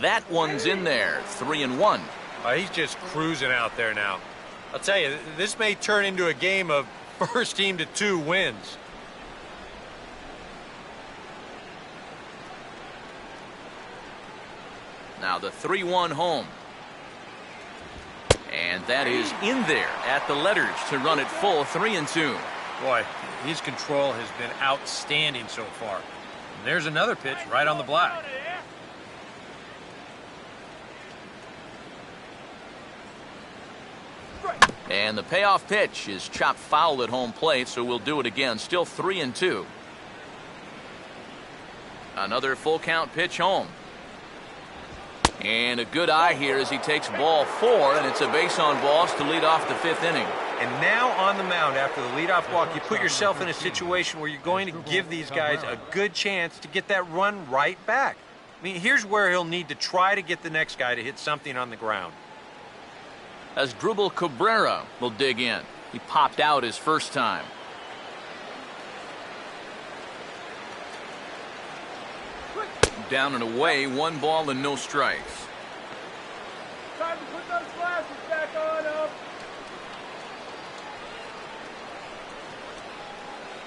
S1: That one's in there. 3-1.
S4: He's just cruising out there now. I'll tell you, this may turn into a game of first team to 2 wins.
S1: Now the 3-1 home. And that is in there at the letters to run it full. 3-2.
S4: Boy, his control has been outstanding so far. And there's another pitch right on the black.
S1: And the payoff pitch is chopped foul at home plate, so we'll do it again. Still 3-2. Another full count pitch home. And a good eye here as he takes ball 4, and it's a base on balls to lead off the 5th inning.
S4: And now on the mound after the leadoff walk, you put yourself in a situation where you're going to give these guys a good chance to get that run right back. I mean, here's where he'll need to try to get the next guy to hit something on the ground.
S1: As Drupal Cabrera will dig in. He popped out his first time. Down and away, 1 ball and no strikes.
S5: Time to put those glasses back on him.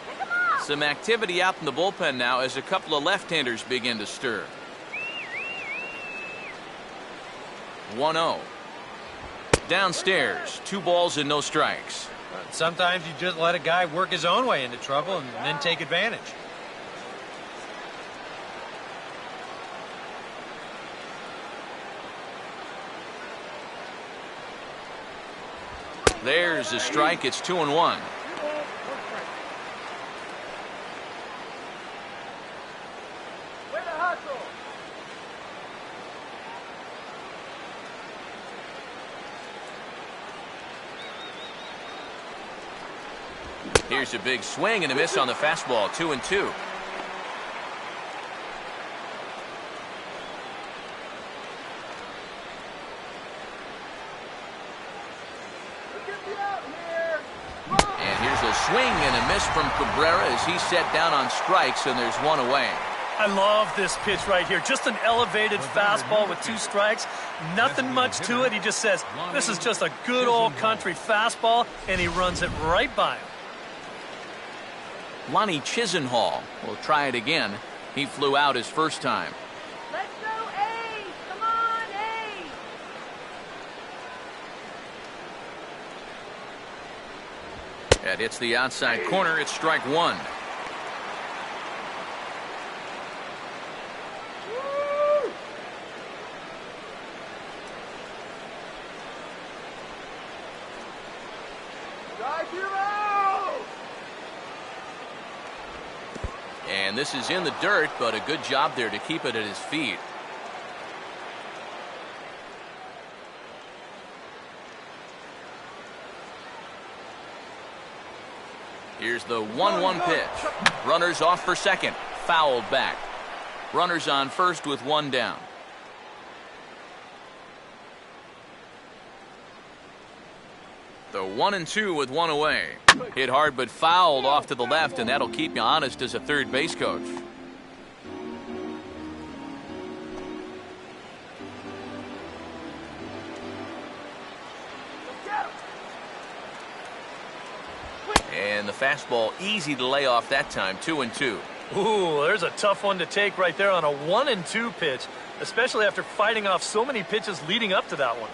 S5: Pick 'em up.
S1: Some activity out in the bullpen now as a couple of left-handers begin to stir. 1-0. Downstairs, 2 balls and no strikes.
S4: Sometimes you just let a guy work his own way into trouble and then take advantage.
S1: There's a strike. It's 2-1.
S5: Way to hustle.
S1: Here's a big swing and a miss on the fastball. 2-2.
S5: Get me out here.
S1: And here's a swing and a miss from Cabrera as he's set down on strikes, and there's 1 away.
S2: I love this pitch right here. Just an elevated fastball with 2 strikes. Nothing much to it. He just says, this is just a good old country fastball, and he runs it right by him.
S1: Lonnie Chisenhall will try it again. He flew out his first time.
S5: Let's go, Ace. Come on, Ace.
S1: That hits the outside corner. It's strike 1.
S5: Woo! Strike you out.
S1: And this is in the dirt, but a good job there to keep it at his feet. Here's the 1-1 pitch. Runners off for second. Fouled back. Runners on first with 1 down. The 1-2 with 1 away. Hit hard but fouled off to the left, and that'll keep you honest as a third base coach. And the fastball easy to lay off that time, 2-2.
S2: Ooh, there's a tough one to take right there on a 1-2 pitch, especially after fighting off so many pitches leading up to that one.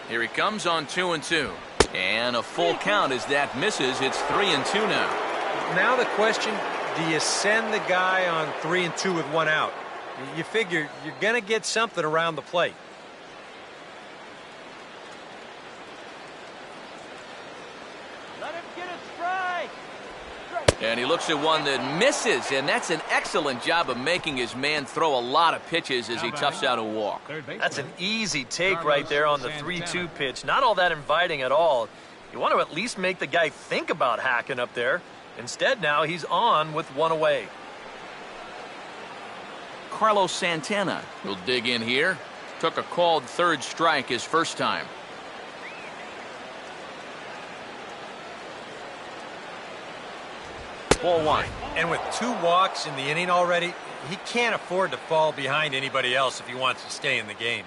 S1: Here he comes on 2-2. And a full count as that misses. It's 3-2 now.
S4: Now the question, do you send the guy on 3-2 with one out? You figure you're going to get something around the plate.
S5: Let him get a strike.
S1: And he looks at one that misses, and that's an excellent job of making his man throw a lot of pitches as he toughs out a walk.
S2: That's an easy take right there on the 3-2 pitch. Not all that inviting at all. You want to at least make the guy think about hacking up there. Instead, now he's on with one away.
S1: Carlos Santana will dig in here. Took a called third strike his first time. Ball one.
S4: And with 2 walks in the inning already, he can't afford to fall behind anybody else if he wants to stay in the game.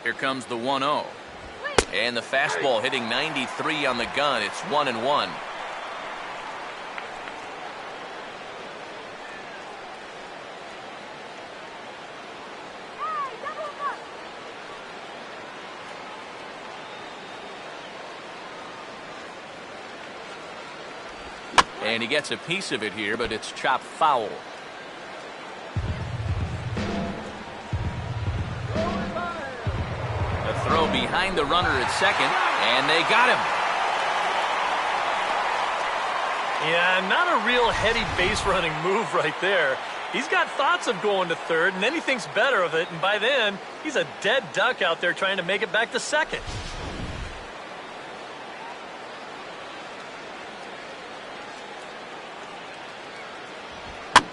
S1: Here comes the 1-0. And the fastball hitting 93 on the gun. It's 1-1. And he gets a piece of it here, but it's chopped foul. A throw behind the runner at second, and they got him.
S2: Yeah, not a real heady base running move right there. He's got thoughts of going to third, and then he thinks better of it, and by then, he's a dead duck out there trying to make it back to second.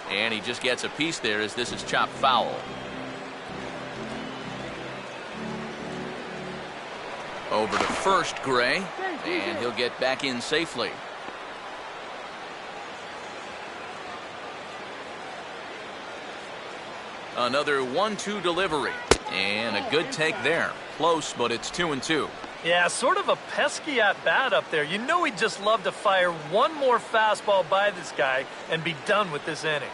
S1: And he just gets a piece there as this is chopped foul. Over to first, Gray, and he'll get back in safely. Another 1-2 delivery, and a good take there. Close, but it's 2-2.
S2: Yeah, sort of a pesky at-bat up there. You know he'd just love to fire one more fastball by this guy and be done with this inning.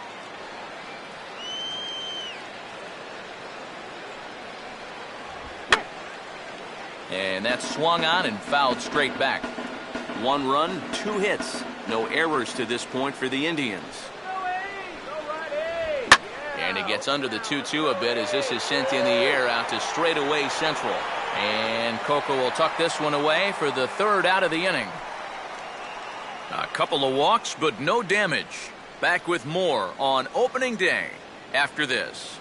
S1: And that's swung on and fouled straight back. 1 run, 2 hits. No errors to this point for the Indians. And he gets under the 2-2 a bit as this is sent in the air out to straightaway central. And Coco will tuck this one away for the 3rd out of the inning. A couple of walks, but no damage. Back with more on opening day after this.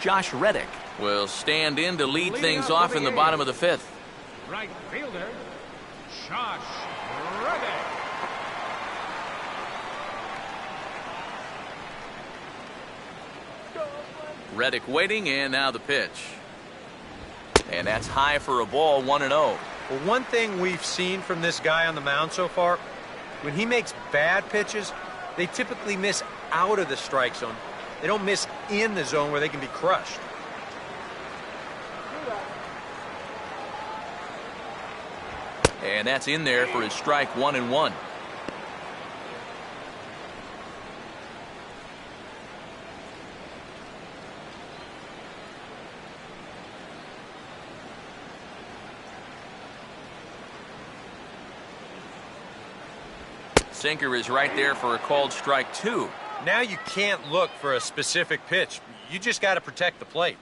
S1: Josh Reddick will stand in to lead things off in the bottom of the 5th.
S3: Right fielder, Josh Reddick.
S1: Reddick waiting, and now the pitch. And that's high for a ball, 1-0.
S4: Well, one thing we've seen from this guy on the mound so far, when he makes bad pitches, they typically miss out of the strike zone. They don't miss in the zone where they can be crushed.
S1: And that's in there for his strike, 1-1. Sinker is right there for a called strike 2.
S4: Now you can't look for a specific pitch. You just got to protect the plate.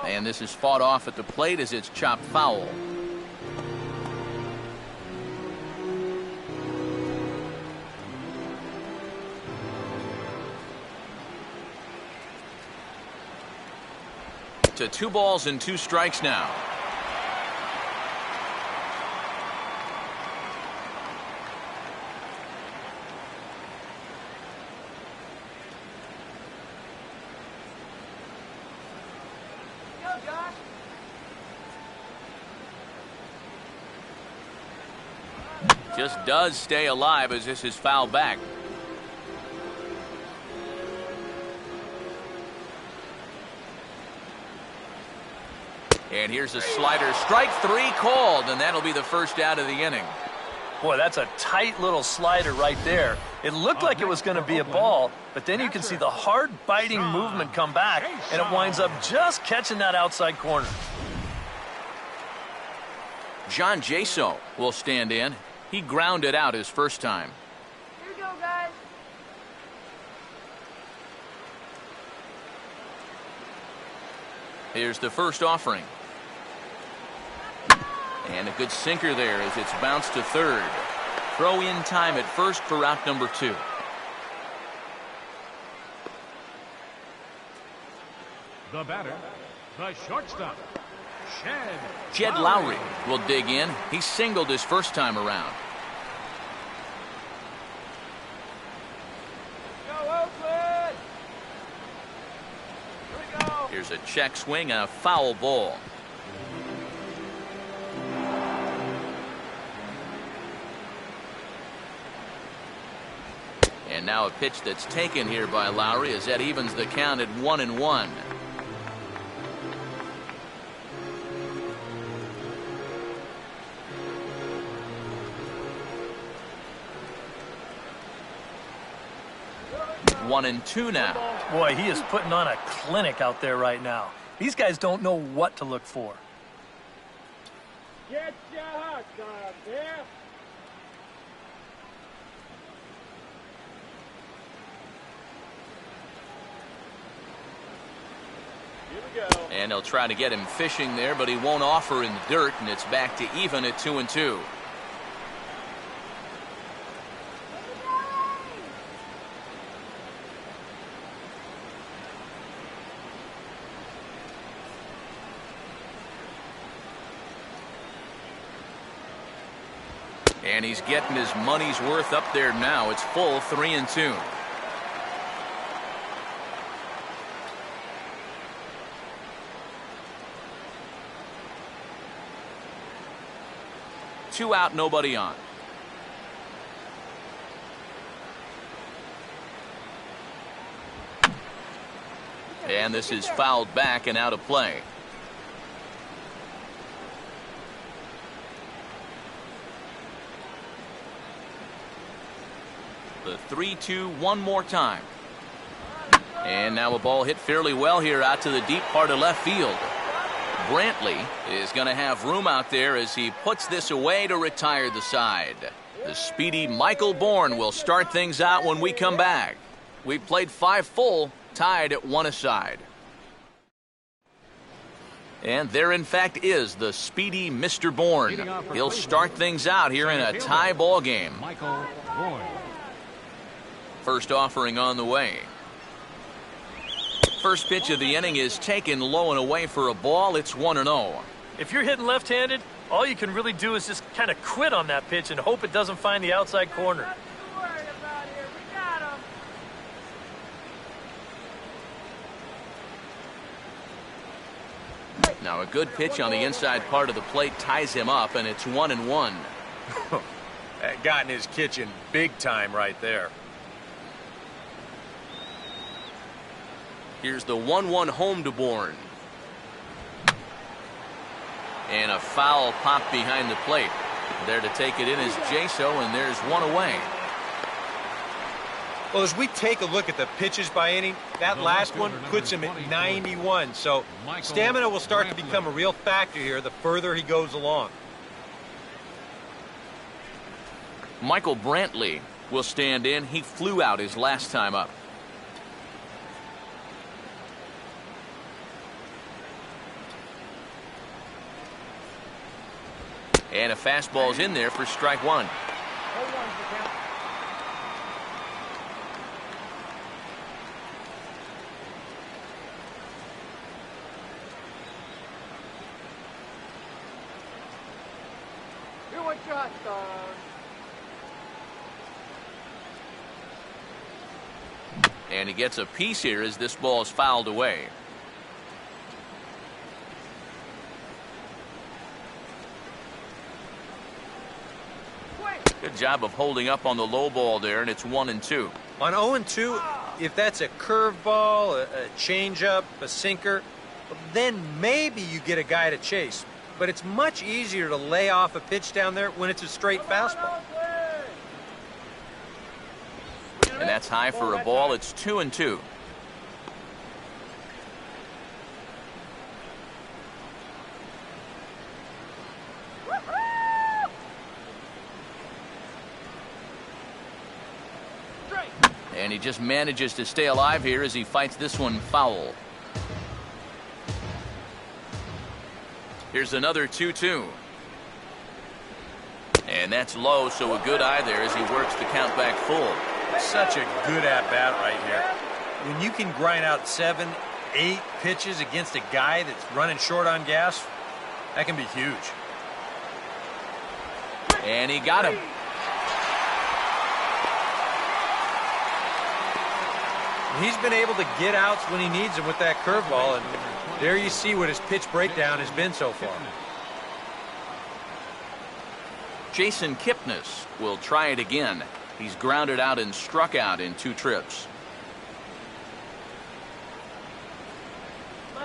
S1: And this is fought off at the plate as it's chopped foul. To 2 balls and 2 strikes now. Just does stay alive as this is fouled back. And here's a slider. Strike 3 called, and that'll be the first out of the inning.
S2: Boy, that's a tight little slider right there. It looked like it was going to be a ball, but then you can see the hard biting movement come back, and it winds up just catching that outside corner.
S1: John Jaso will stand in. He grounded out his first time.
S5: Here we go, guys.
S1: Here's the first offering. And a good sinker there as it's bounced to third. Throw in time at first for out number 2.
S3: The batter, the shortstop,
S1: Jed Lowry will dig in. He singled his first time around.
S5: Go, Oakland! Here we go.
S1: Here's a check swing and a foul ball. And now a pitch that's taken here by Lowry as that evens the count at 1-1. One and two now.
S2: Boy, he is putting on a clinic out there right now. These guys don't know what to look for.
S5: Get your heart up there. Here we go.
S1: And they'll try to get him fishing there, but he won't offer in the dirt, and it's back to even at 2-2. And he's getting his money's worth up there now. It's full 3-2. Two out, nobody on. And this is fouled back and out of play. The 3-2 one more time. And now a ball hit fairly well here out to the deep part of left field. Brantley is going to have room out there as he puts this away to retire the side. The speedy Michael Bourne will start things out when we come back. We've played 5 full, tied at 1 aside. And there, in fact, is the speedy Mr. Bourne. He'll start things out here in a tie ball game.
S3: Michael Bourne.
S1: First offering on the way. First pitch of the inning is taken low and away for a ball. It's 1-0.
S2: If you're hitting left-handed, all you can really do is just kind of quit on that pitch and hope it doesn't find the outside corner.
S5: Nothing to worry about here. We got him.
S1: Now a good pitch on the inside part of the plate ties him up, and it's 1-1.
S4: That got in his kitchen big time right there.
S1: Here's the 1-1 home to Bourne. And a foul popped behind the plate. There to take it in is Jaso, and there's one away.
S4: Well, as we take a look at the pitches by inning, that last one puts him at 91. So stamina will start to become a real factor here the further he goes along.
S1: Michael Brantley will stand in. He flew out his last time up. And a fastball's in there for strike one.
S5: Here what you hot dog.
S1: And he gets a piece here as this ball is fouled away. Good job of holding up on the low ball there, and it's 1-2.
S4: On 0-2, if that's a curveball, a changeup, a sinker, then maybe you get a guy to chase. But it's much easier to lay off a pitch down there when it's a straight fastball.
S1: And that's high for a ball. It's 2-2. And he just manages to stay alive here as he fights this one foul. Here's another 2-2. And that's low, so a good eye there as he works the count back full.
S4: Such a good at-bat right here. When you can grind out 7, 8 pitches against a guy that's running short on gas, that can be huge.
S1: And he got him.
S4: He's been able to get outs when he needs them with that curveball, and there you see what his pitch breakdown has been so far.
S1: Jason Kipnis will try it again. He's grounded out and struck out in 2 trips.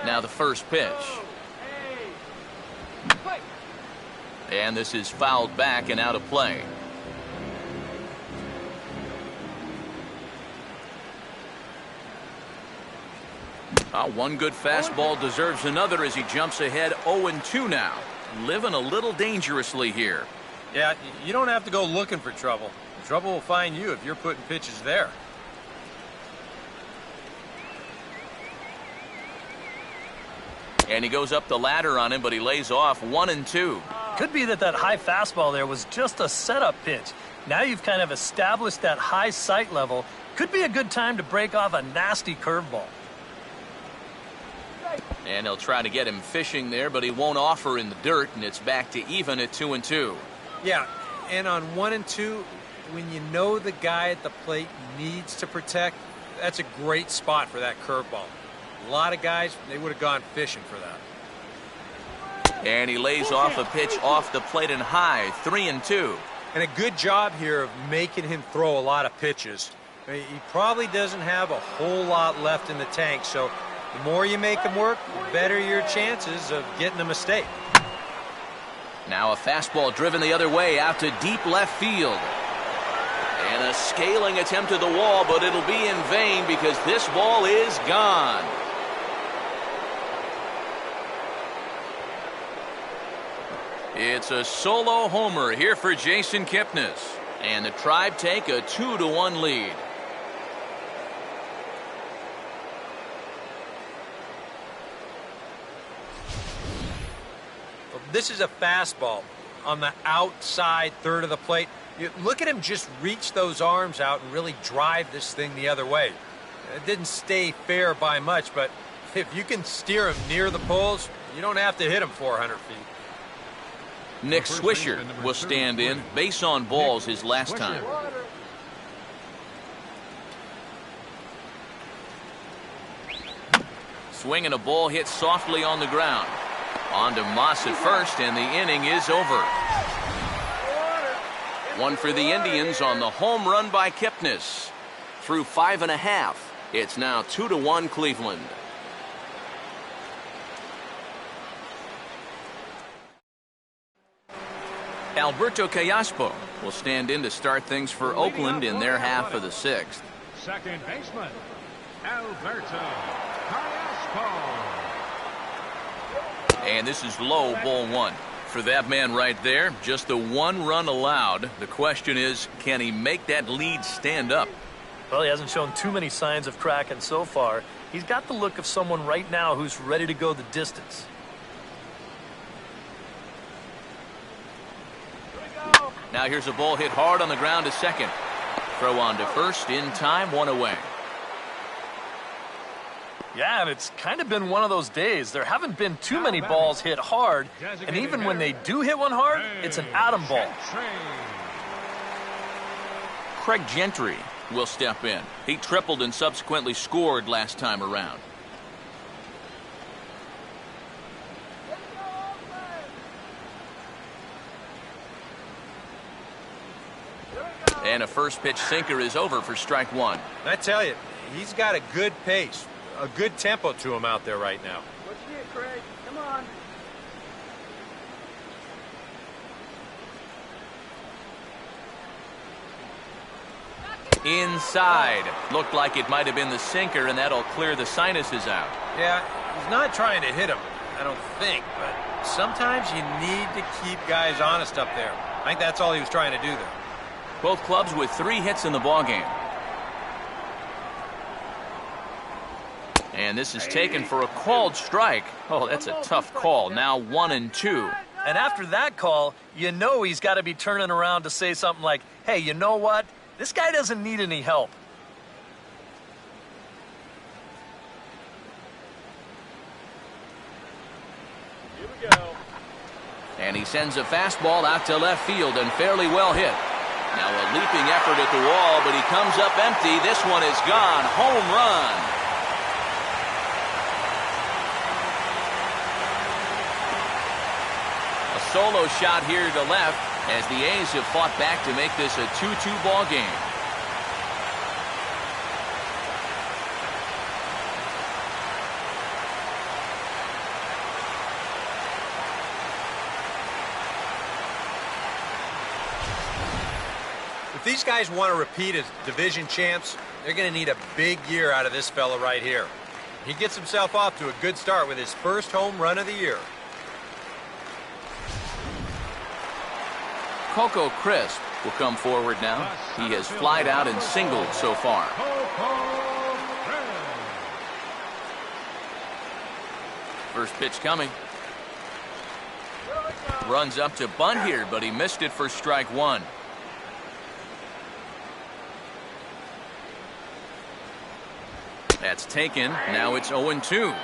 S1: Now the first pitch. And this is fouled back and out of play. One good fastball deserves another as he jumps ahead 0-2 now. Living a little dangerously here.
S4: Yeah, you don't have to go looking for trouble. Trouble will find you if you're putting pitches there.
S1: And he goes up the ladder on him, but he lays off 1-2.
S2: Could be that high fastball there was just a setup pitch. Now you've kind of established that high sight level. Could be a good time to break off a nasty curveball.
S1: And he'll try to get him fishing there, but he won't offer in the dirt, and it's back to even at 2-2.
S4: Yeah, and on 1-2, when you know the guy at the plate needs to protect, that's a great spot for that curveball. A lot of guys, they would have gone fishing for that.
S1: And he lays off a pitch off the plate and high, 3-2.
S4: And a good job here of making him throw a lot of pitches. I mean, he probably doesn't have a whole lot left in the tank, so the more you make him work, the better your chances of getting a mistake.
S1: Now a fastball driven the other way out to deep left field. And a scaling attempt to the wall, but it'll be in vain because this ball is gone. It's a solo homer here for Jason Kipnis. And the Tribe take a 2-1 lead.
S4: This is a fastball on the outside third of the plate. Look at him just reach those arms out and really drive this thing the other way. It didn't stay fair by much, but if you can steer him near the poles, you don't have to hit him 400 feet.
S1: Nick Swisher will stand in. Base on balls his last time. Swinging a ball hit softly on the ground. On to Moss at first, and the inning is over. One for the Indians on the home run by Kipnis. Through 5.5, it's now 2-1 Cleveland. Alberto Callaspo will stand in to start things for Oakland in their half of the 6th.
S3: Second baseman, Alberto Callaspo.
S1: And this is low, ball 1. For that man right there, just the 1 run allowed. The question is, can he make that lead stand up?
S2: Well, he hasn't shown too many signs of cracking so far. He's got the look of someone right now who's ready to go the distance.
S1: Now here's a ball hit hard on the ground to second. Throw on to first, in time, 1 away.
S2: Yeah, and it's kind of been one of those days. There haven't been too many balls hit hard, and even when they do hit one hard, it's an atom ball.
S1: Craig Gentry will step in. He tripled and subsequently scored last time around. And a first pitch sinker is over for strike one.
S4: And I tell you, he's got a good pace, a good tempo to him out there right now.
S5: What's it, Craig? Come on.
S1: Inside. Looked like it might have been the sinker, and that'll clear the sinuses out.
S4: Yeah, he's not trying to hit him, I don't think, but sometimes you need to keep guys honest up there. I think that's all he was trying to do there.
S1: Both clubs with 3 hits in the ballgame. And this is taken for a called strike. Oh, that's a tough call. Now 1-2.
S2: And after that call, you know he's got to be turning around to say something like, hey, you know what? This guy doesn't need any help.
S5: Here we go.
S1: And he sends a fastball out to left field and fairly well hit. Now a leaping effort at the wall, but he comes up empty. This one is gone. Home run. A solo shot here to left as the A's have fought back to make this a 2-2 ball game.
S4: If these guys want to repeat as division champs, they're going to need a big year out of this fella right here. He gets himself off to a good start with his first home run of the year.
S1: Coco Crisp will come forward now. He has flied out and singled so far. First pitch coming. Runs up to bunt here, but he missed it for strike one. That's taken. Now it's 0-2.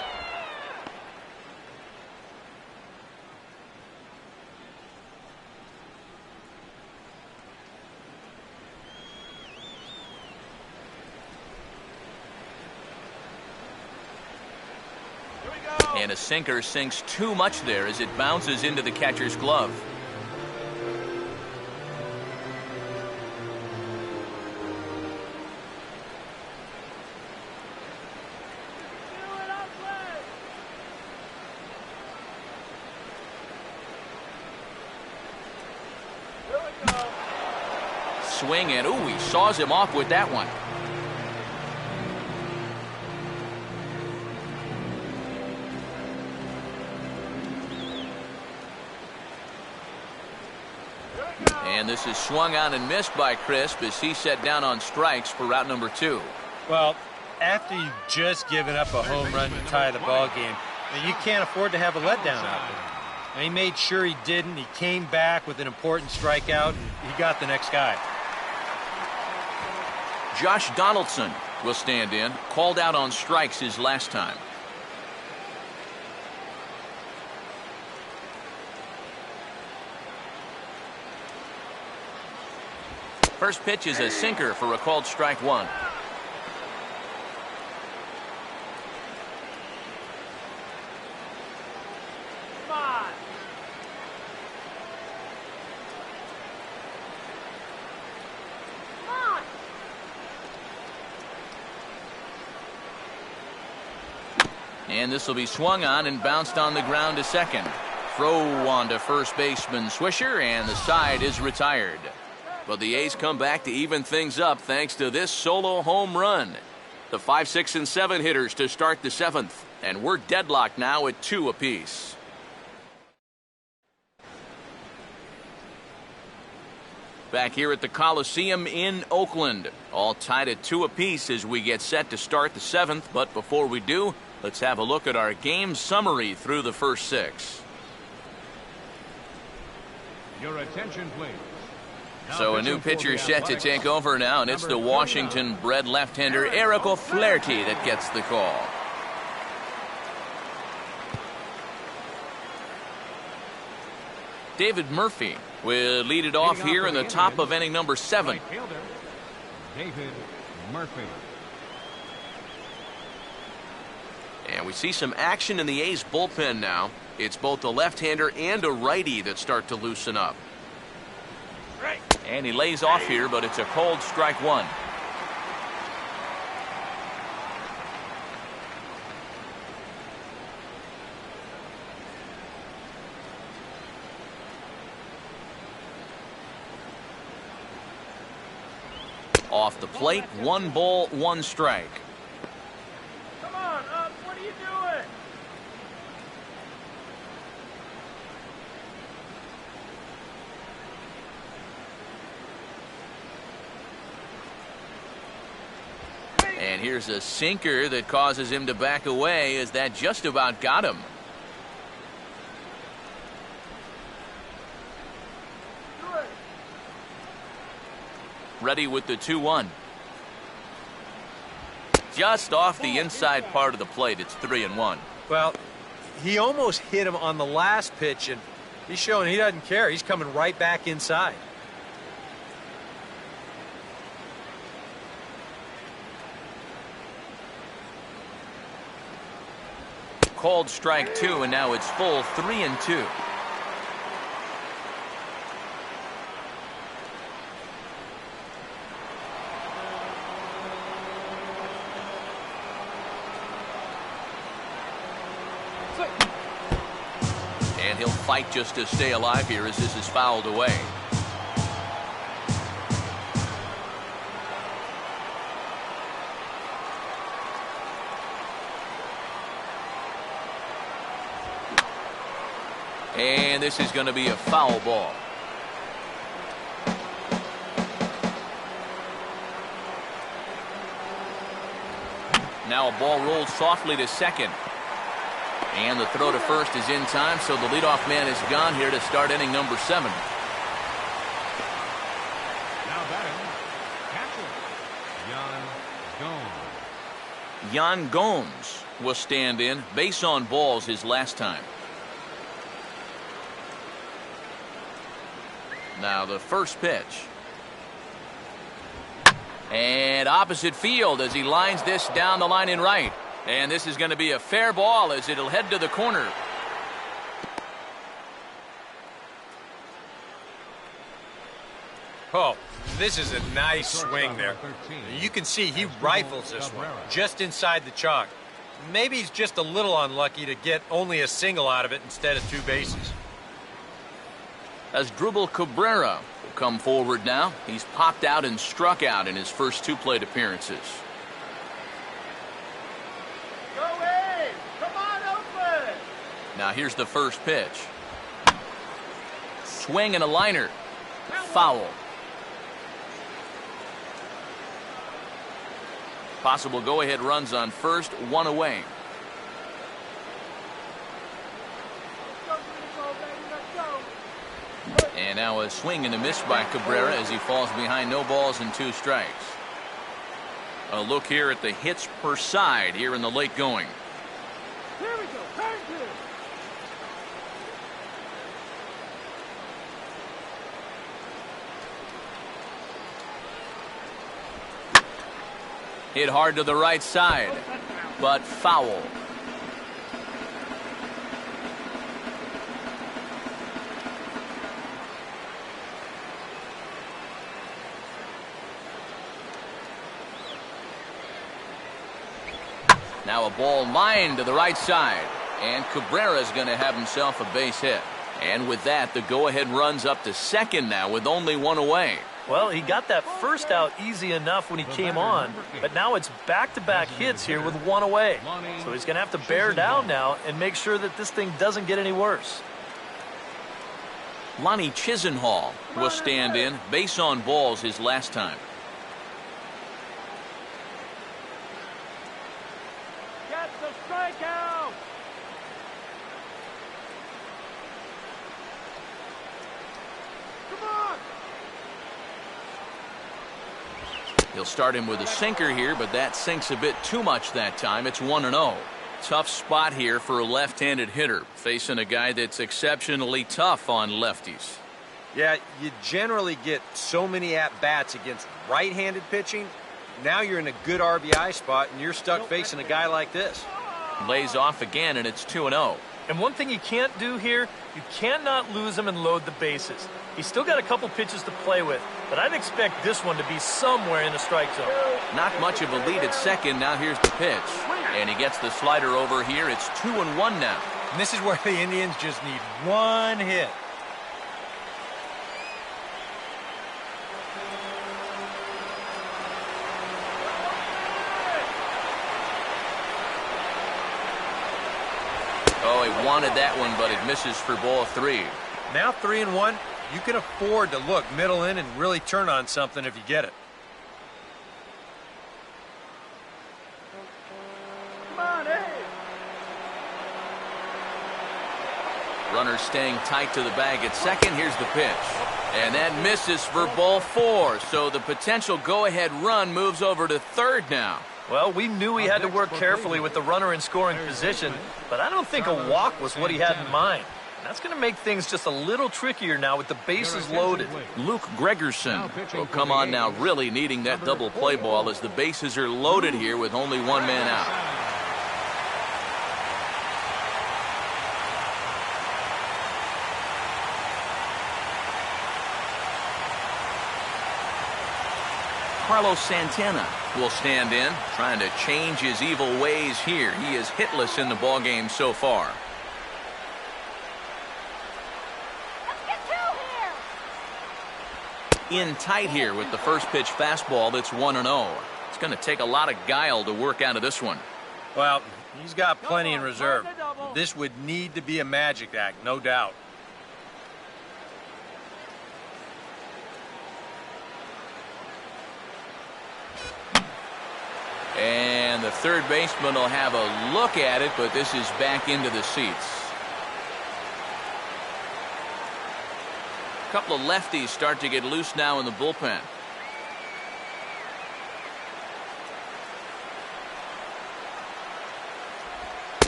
S1: And a sinker sinks too much there as it bounces into the catcher's glove. Swing and ooh, he saws him off with that one. And this is swung on and missed by Crisp as he set down on strikes for route number 2.
S4: Well, after you've just given up a home run to tie the ball game, you can't afford to have a letdown out there. And he made sure he didn't. He came back with an important strikeout, and he got the next guy.
S1: Josh Donaldson will stand in. Called out on strikes his last time. First pitch is a sinker for a called strike one.
S5: Come on. Come on.
S1: And this will be swung on and bounced on the ground to second. Throw on to first baseman Swisher, and the side is retired. But the A's come back to even things up thanks to this solo home run. The 5, 6, and 7 hitters to start the 7th. And we're deadlocked now at 2 apiece. Back here at the Coliseum in Oakland. All tied at 2 apiece as we get set to start the 7th. But before we do, let's have a look at our game summary through the first 6.
S3: Your attention, please.
S1: So a new pitcher set to take over now, and it's the Washington-bred left-hander Eric O'Flaherty that gets the call. David Murphy will lead it off here in the top of inning number 7.
S3: David Murphy.
S1: And we see some action in the A's bullpen now. It's both a left-hander and a righty that start to loosen up.
S2: Right.
S1: And he lays off here, but it's a cold strike one. Off the plate, 1 ball, 1 strike.
S5: Come on, what are you doing?
S1: And here's a sinker that causes him to back away, as that just about got him. Ready with the 2-1. Just off the inside part of the plate. It's 3-1.
S4: Well, he almost hit him on the last pitch, and he's showing he doesn't care. He's coming right back inside.
S1: Called strike 2, and now it's full 3-2. And he'll fight just to stay alive here as this is fouled away. And this is going to be a foul ball. Now a ball rolls softly to second. And the throw to first is in time, so the leadoff man is gone here to start inning number 7.
S3: Now batting, catcher, Jan Gomes.
S1: Jan Gomes will stand in. Base on balls his last time. Now the first pitch. And opposite field as he lines this down the line in right. And this is going to be a fair ball as it'll head to the corner.
S4: Oh, this is a nice swing there. You can see he rifles this one just inside the chalk. Maybe he's just a little unlucky to get only a single out of it instead of 2 bases.
S1: As Drupal Cabrera will come forward now. He's popped out and struck out in his first 2 plate appearances.
S5: Go in! Come on, open!
S1: Now here's the first pitch. Swing and a liner. Foul. Possible go-ahead runs on first, 1 away. And now a swing and a miss by Cabrera as he falls behind no balls and 2 strikes. A look here at the hits per side here in the late going.
S5: Here we go, turn two.
S1: Hit hard to the right side, but foul. Now a ball lined to the right side, and Cabrera's going to have himself a base hit. And with that, the go-ahead runs up to second now with only 1 away.
S2: Well, he got that first out easy enough when he came on, but now it's back-to-back hits here with 1 away. So he's going to have to bear down now and make sure that this thing doesn't get any worse.
S1: Lonnie Chisenhall will stand in. Base on balls his last time.
S5: Get the strikeout! Come on!
S1: He'll start him with a sinker here, but that sinks a bit too much that time. It's 1-0. Tough spot here for a left-handed hitter, facing a guy that's exceptionally tough on lefties.
S4: Yeah, you generally get so many at-bats against right-handed pitching. Now you're in a good RBI spot, and you're stuck facing a guy like this.
S1: Lays off again, and it's 2-0.
S2: And one thing you can't do here, you cannot lose him and load the bases. He's still got a couple pitches to play with, but I'd expect this one to be somewhere in the strike zone.
S1: Not much of a lead at second. Now here's the pitch. And he gets the slider over here. It's 2-1 now.
S4: And this is where the Indians just need one hit.
S1: Oh, he wanted that one, but it misses for ball 3.
S4: Now 3-1. You can afford to look middle in and really turn on something if you get it.
S5: Come on, hey.
S1: Runner staying tight to the bag at second. Here's the pitch. And that misses for ball 4. So the potential go-ahead run moves over to third now.
S2: Well, we knew he had to work carefully with the runner in scoring position, but I don't think a walk was what he had in mind. That's going to make things just a little trickier now with the bases loaded.
S1: Luke Gregerson will come on now, really needing that double play ball as the bases are loaded here with only one man out. Carlos Santana will stand in, trying to change his evil ways here. He is hitless in the ballgame so far. In tight here with the first pitch fastball. That's 1-0. It's going to take a lot of guile to work out of this one.
S4: Well, he's got plenty in reserve. This would need to be a magic act, no doubt.
S1: And the third baseman will have a look at it, but this is back into the seats. A couple of lefties start to get loose now in the bullpen.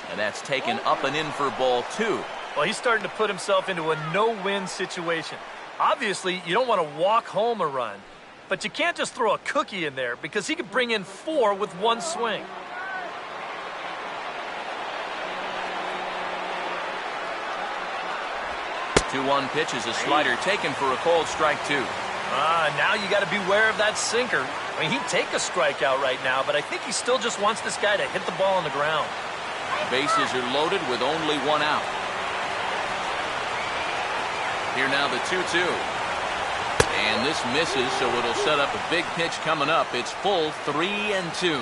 S1: And that's taken up and in for ball 2.
S2: Well, he's starting to put himself into a no-win situation. Obviously, you don't want to walk home a run, but you can't just throw a cookie in there because he could bring in 4 with one swing.
S1: 2-1 pitch is a slider taken for a called strike 2.
S2: Now you got to beware of that sinker. I mean, he'd take a strikeout right now, but I think he still just wants this guy to hit the ball on the ground.
S1: Bases are loaded with only one out. Here now the 2-2. And this misses, so it'll set up a big pitch coming up. It's full 3-2.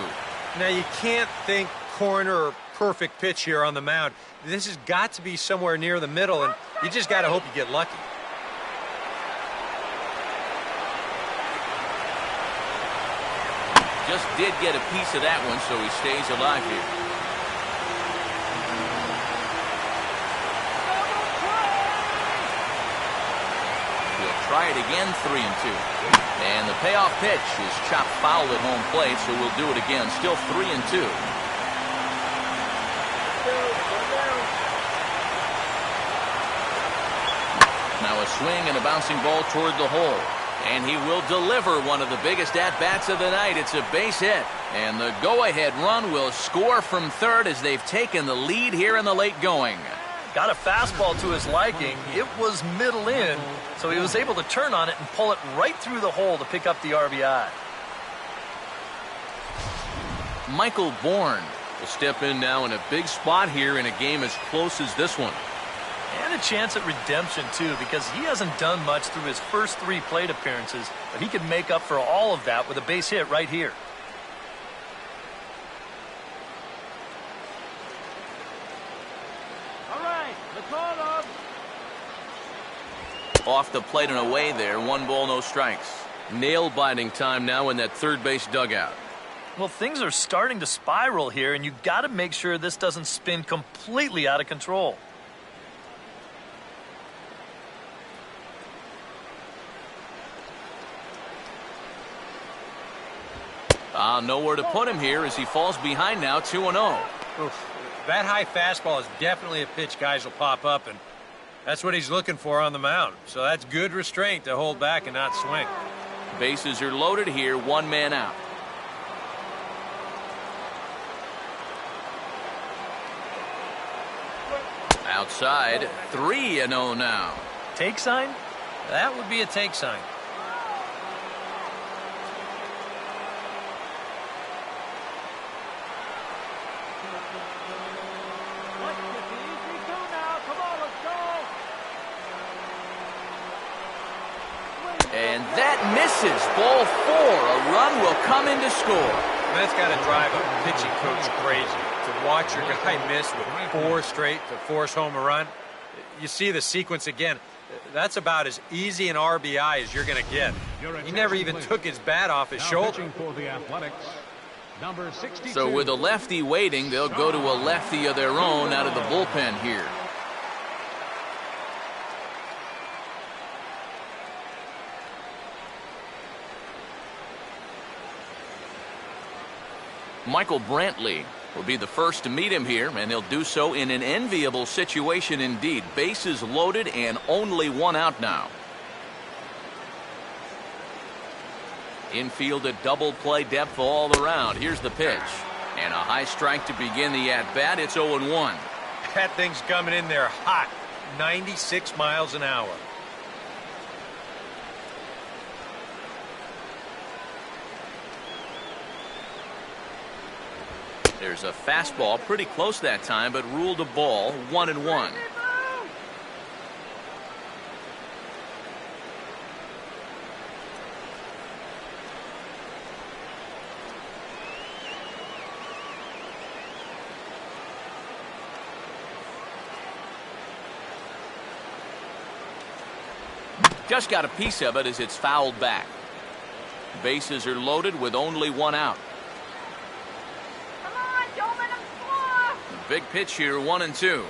S4: Now, you can't think corner or perfect pitch here on the mound. This has got to be somewhere near the middle, and you just got to hope you get lucky.
S1: Just did get a piece of that one, so he stays alive here. Try it again, 3-2. And the payoff pitch is chopped foul at home plate, so we'll do it again. Still 3-2. Now a swing and a bouncing ball toward the hole. And he will deliver one of the biggest at-bats of the night. It's a base hit. And the go-ahead run will score from third as they've taken the lead here in the late going.
S2: Got a fastball to his liking. It was middle in, so he was able to turn on it and pull it right through the hole to pick up the RBI.
S1: Michael Bourne will step in now in a big spot here in a game as close as this one.
S2: And a chance at redemption, too, because he hasn't done much through his first 3 plate appearances, but he can make up for all of that with a base hit right here.
S1: Off the plate and away there. 1 ball, no strikes. Nail-biting time now in that third base dugout.
S2: Well, things are starting to spiral here, and you've got to make sure this doesn't spin completely out of control.
S1: Nowhere to put him here as he falls behind now, 2-0.
S4: That high fastball is definitely a pitch guys will pop up, and that's what he's looking for on the mound. So that's good restraint to hold back and not swing.
S1: Bases are loaded here, 1 man out. outside. 3-0 now.
S2: Take sign?
S4: That would be a take sign.
S5: Let's get the easy two now. Come on, let's go.
S1: And that misses. Ball 4. A run will come in to score.
S4: That's got to drive a pitching coach crazy to watch your guy miss with 4 straight to force home a run. You see the sequence again. That's about as easy an RBI as you're going to get. He never even took his bat off his shoulder.
S3: For the Athletics, number 62.
S1: So with a lefty waiting, they'll go to a lefty of their own out of the bullpen here. Michael Brantley will be the first to meet him here, and he'll do so in an enviable situation indeed. Bases loaded and only 1 out now. Infield a double play depth all around. Here's the pitch. And a high strike to begin the at-bat. It's 0-1.
S4: That thing's coming in there hot. 96 miles an hour.
S1: There's a fastball pretty close that time, but ruled a ball. 1-1. Just got a piece of it as it's fouled back. Bases are loaded with only 1 out. Big pitch here, 1-2.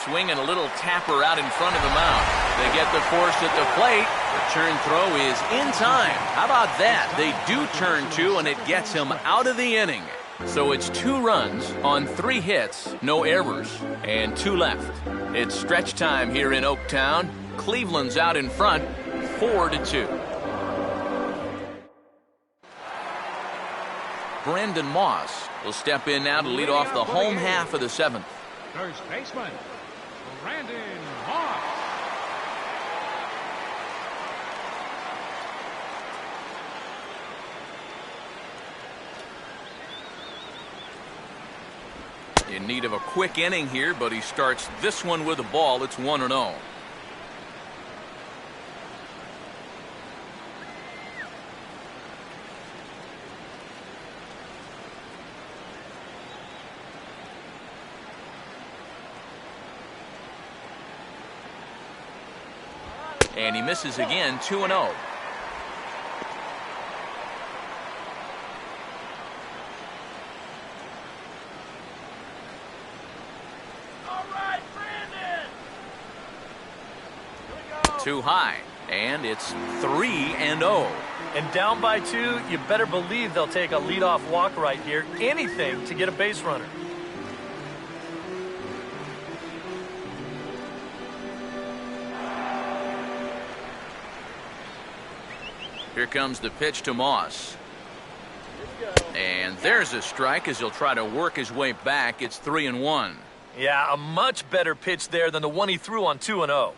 S1: Swinging a little tapper out in front of the mound. They get the force at the plate. Return throw is in time. How about that? They do turn 2, and it gets him out of the inning. So it's 2 runs on 3 hits, no errors, and 2 left. It's stretch time here in Oaktown. Cleveland's out in front, 4-2. Brandon Moss will step in now to lead off the home half of the 7th.
S3: First baseman, Brandon Moss.
S1: In need of a quick inning here, but he starts this one with a ball. It's 1-0. And he misses again, 2-0.
S5: All right, Brandon.
S1: Too high, and it's 3-0.
S2: And down by 2, you better believe they'll take a leadoff walk right here. Anything to get a base runner.
S1: Here comes the pitch to Moss. And there's a strike as he'll try to work his way back. It's 3-1.
S2: Yeah, a much better pitch there than the one he threw on 2-0.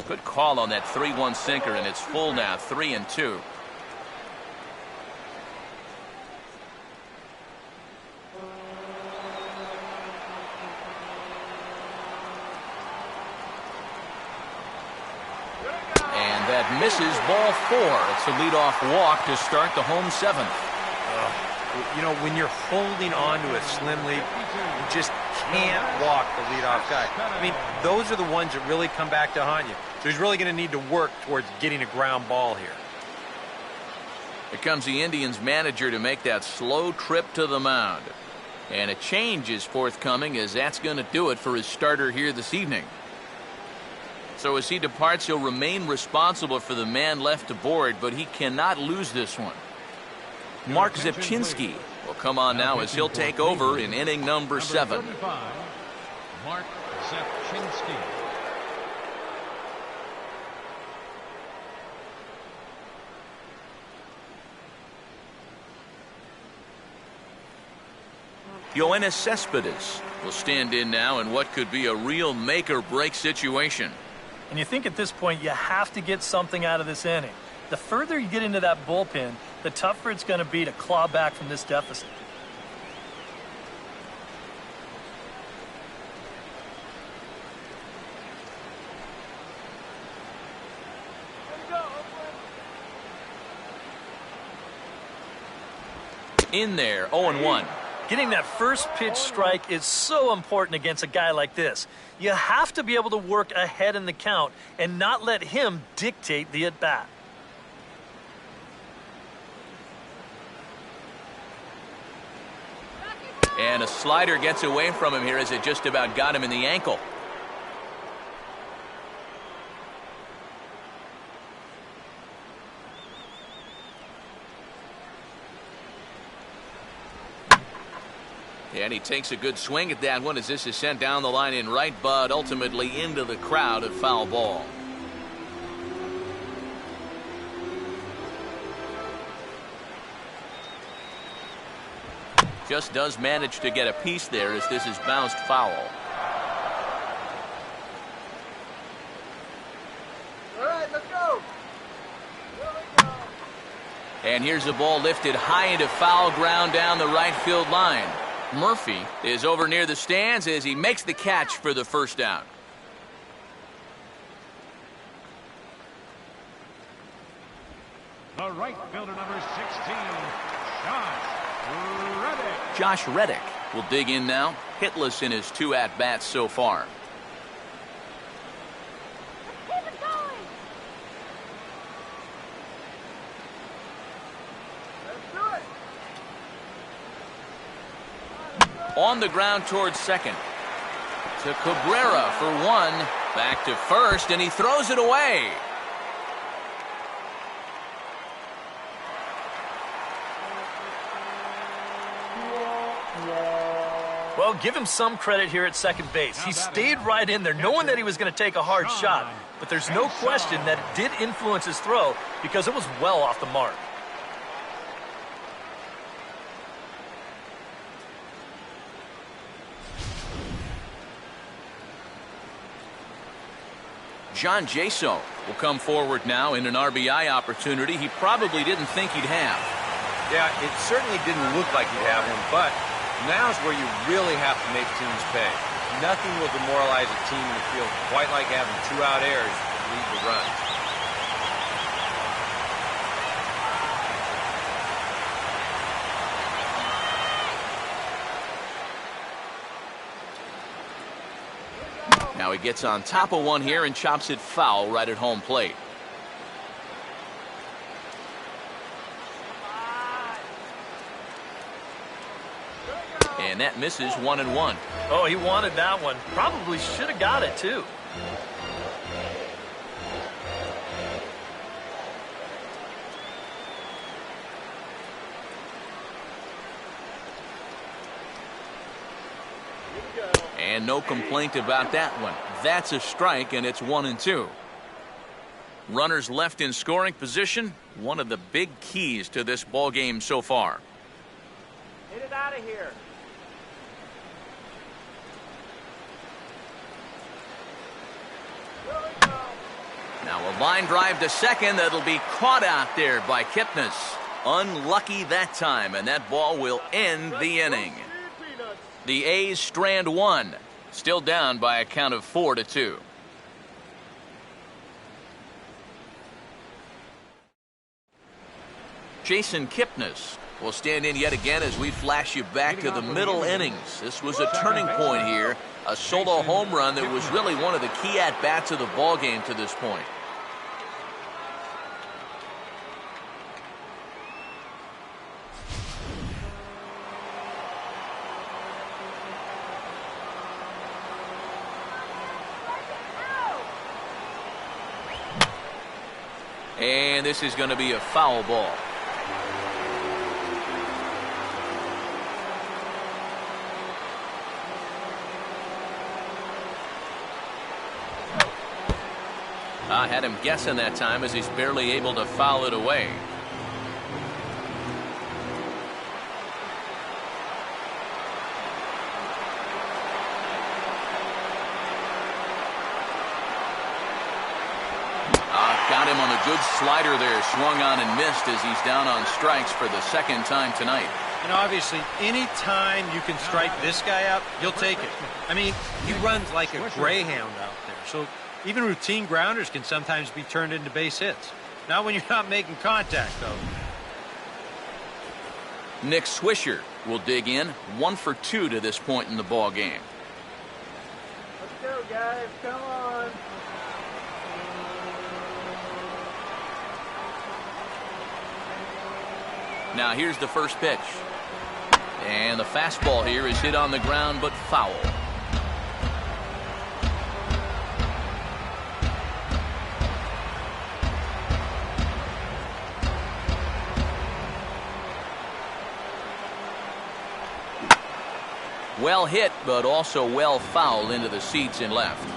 S1: Good call on that 3-1 sinker, and it's full now, 3-2. Misses, ball 4. It's a leadoff walk to start the home 7th.
S4: You know, when you're holding on to a slim lead, you just can't walk the leadoff guy. I mean, those are the ones that really come back to haunt you. So he's really going to need to work towards getting a ground ball here.
S1: Here comes the Indians manager to make that slow trip to the mound. And a change is forthcoming, as that's going to do it for his starter here this evening. So as he departs, he'll remain responsible for the man left aboard, but he cannot lose this one. Mark Zepchinski will come on now as he'll take over in inning number 7.
S3: Mark Zepchinski.
S1: Yoenis Cespedes will stand in now in what could be a real make-or-break situation.
S2: And you think at this point you have to get something out of this inning. The further you get into that bullpen, the tougher it's going to be to claw back from this deficit.
S1: In there, 0-1.
S2: Getting that first pitch strike is so important against a guy like this. You have to be able to work ahead in the count and not let him dictate the at-bat.
S1: And a slider gets away from him here as it just about got him in the ankle. And he takes a good swing at that one as this is sent down the line in right, but ultimately into the crowd of foul ball. Just does manage to get a piece there as this is bounced foul.
S5: All right, let's go. Here we go.
S1: And here's the ball lifted high into foul ground down the right field line. Murphy is over near the stands as he makes the catch for the first down.
S3: The right fielder, number 16, Josh Reddick.
S1: Josh Reddick will dig in now, hitless in his 2 at-bats so far. On the ground towards second. To Cabrera for 1. Back to first, and he throws it away.
S2: Well, give him some credit here at second base. He stayed right in there knowing that he was going to take a hard shot. But there's no question that it did influence his throw because it was well off the mark.
S1: John Jaso will come forward now in an RBI opportunity he probably didn't think he'd have.
S4: Yeah, it certainly didn't look like he'd have one, but now's where you really have to make teams pay. Nothing will demoralize a team in the field quite like having 2 out errors that lead to runs.
S1: Now he gets on top of one here and chops it foul right at home plate. And that misses 1-1.
S2: Oh, he wanted that one. Probably should have got it, too.
S1: And no complaint about that one. That's a strike, and it's 1-2. Runners left in scoring position, one of the big keys to this ball game so far.
S5: Get it out of here.
S1: Now a line drive to second that'll be caught out there by Kipnis. Unlucky that time, and that ball will end the inning. The A's strand 1, still down by a count of 4-2. Jason Kipnis will stand in yet again as we flash you back to the middle innings. This was a turning point here, a solo home run that was really one of the key at-bats of the ball game to this point. And this is going to be a foul ball. I had him guessing that time as he's barely able to foul it away. on a good slider there, swung on and missed as he's down on strikes for the second time tonight.
S4: And obviously, any time you can strike this guy out, you'll take it. I mean, he runs like a greyhound out there. So even routine grounders can sometimes be turned into base hits. Not when you're not making contact, though.
S1: Nick Swisher will dig in, 1 for 2 to this point in the ball game.
S5: Let's go, guys. Come on.
S1: Now here's the first pitch. And the fastball here is hit on the ground, but foul. Well hit, but also well fouled into the seats and left.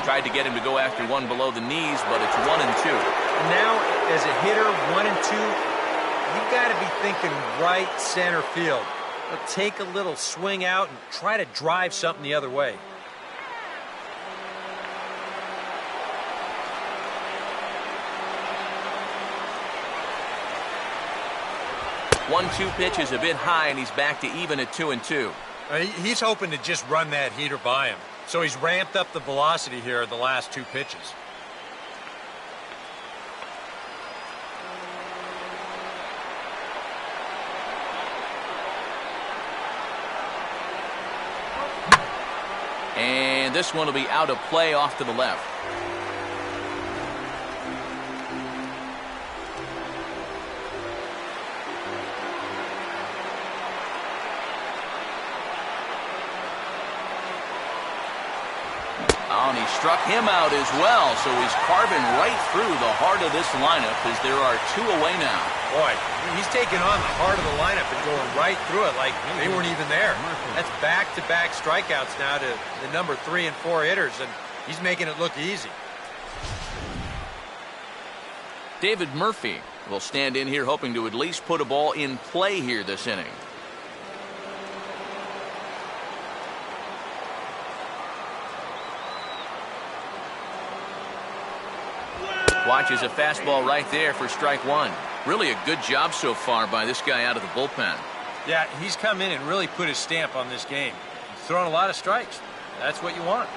S1: Tried to get him to go after one below the knees, but it's 1 and 2.
S4: And now, as a hitter, 1 and 2, you've got to be thinking right center field. But take a little swing out and try to drive something the other way.
S1: One-two pitch is a bit high, and he's back to even at 2 and 2.
S4: He's hoping to just run that heater by him. So he's ramped up the velocity here at the last 2 pitches.
S1: And this one will be out of play off to the left. And he struck him out as well, so he's carving right through the heart of this lineup as there are 2 away now.
S4: Boy, he's taking on the heart of the lineup and going right through it like they weren't even there. That's back-to-back strikeouts now to the number 3 and 4 hitters, and he's making it look easy.
S1: David Murphy will stand in here hoping to at least put a ball in play here this inning. Watches a fastball right there for strike 1. Really a good job so far by this guy out of the bullpen.
S4: Yeah, he's come in and really put his stamp on this game. He's thrown a lot of strikes. That's what you want.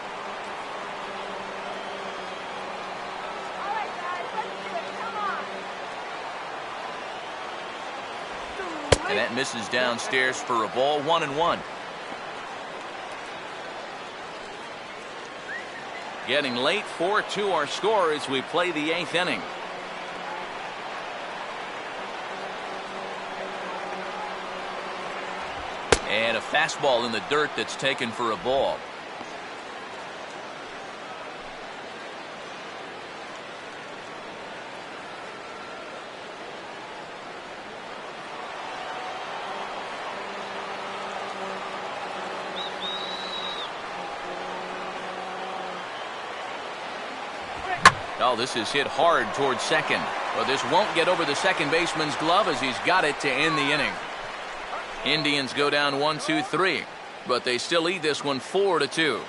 S5: All right, guys, let's do it. Come on.
S1: And that misses downstairs for a ball, 1 and 1. Getting late, 4-2 our score as we play the 8th inning. And a fastball in the dirt that's taken for a ball. Oh, this is hit hard towards second. But this won't get over the second baseman's glove as he's got it to end the inning. Indians go down 1-2-3, but they still lead this one 4-2.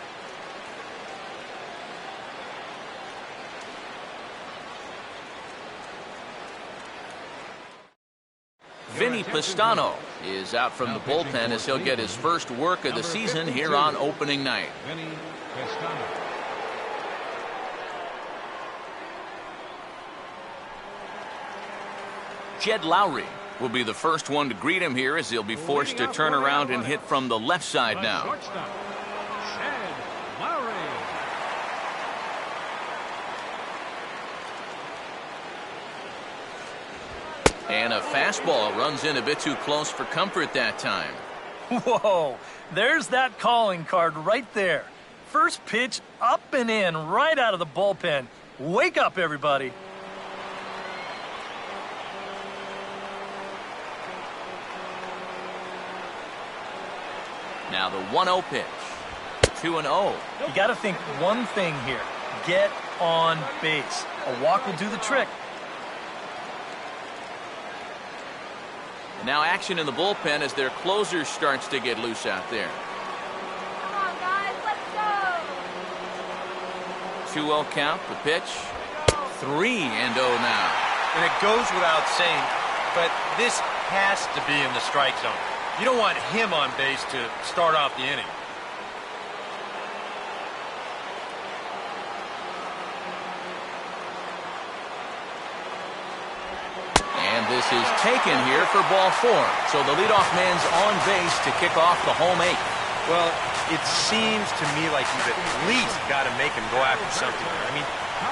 S1: Vinny Pistano is out from the bullpen as he'll get his first work of the season here on opening night.
S3: Vinny Pistano.
S1: Jed Lowry will be the first one to greet him here as he'll be forced to turn around and hit from the left side now.
S3: Shortstop, Jed Lowry.
S1: And a fastball runs in a bit too close for comfort that time.
S2: Whoa, there's that calling card right there. First pitch up and in right out of the bullpen. Wake up, everybody.
S1: Now the 1-0 pitch. 2-0.
S2: You got to think one thing here. Get on base. A walk will do the trick.
S1: Now action in the bullpen as their closer starts to get loose out there.
S5: Come on, guys, let's go.
S1: 2-0 count, the pitch. 3-0 now.
S4: And it goes without saying, but this has to be in the strike zone. You don't want him on base to start off the inning.
S1: And this is taken here for ball 4. So the leadoff man's on base to kick off the home 8th.
S4: Well, it seems to me like you've at least got to make him go after something. I mean,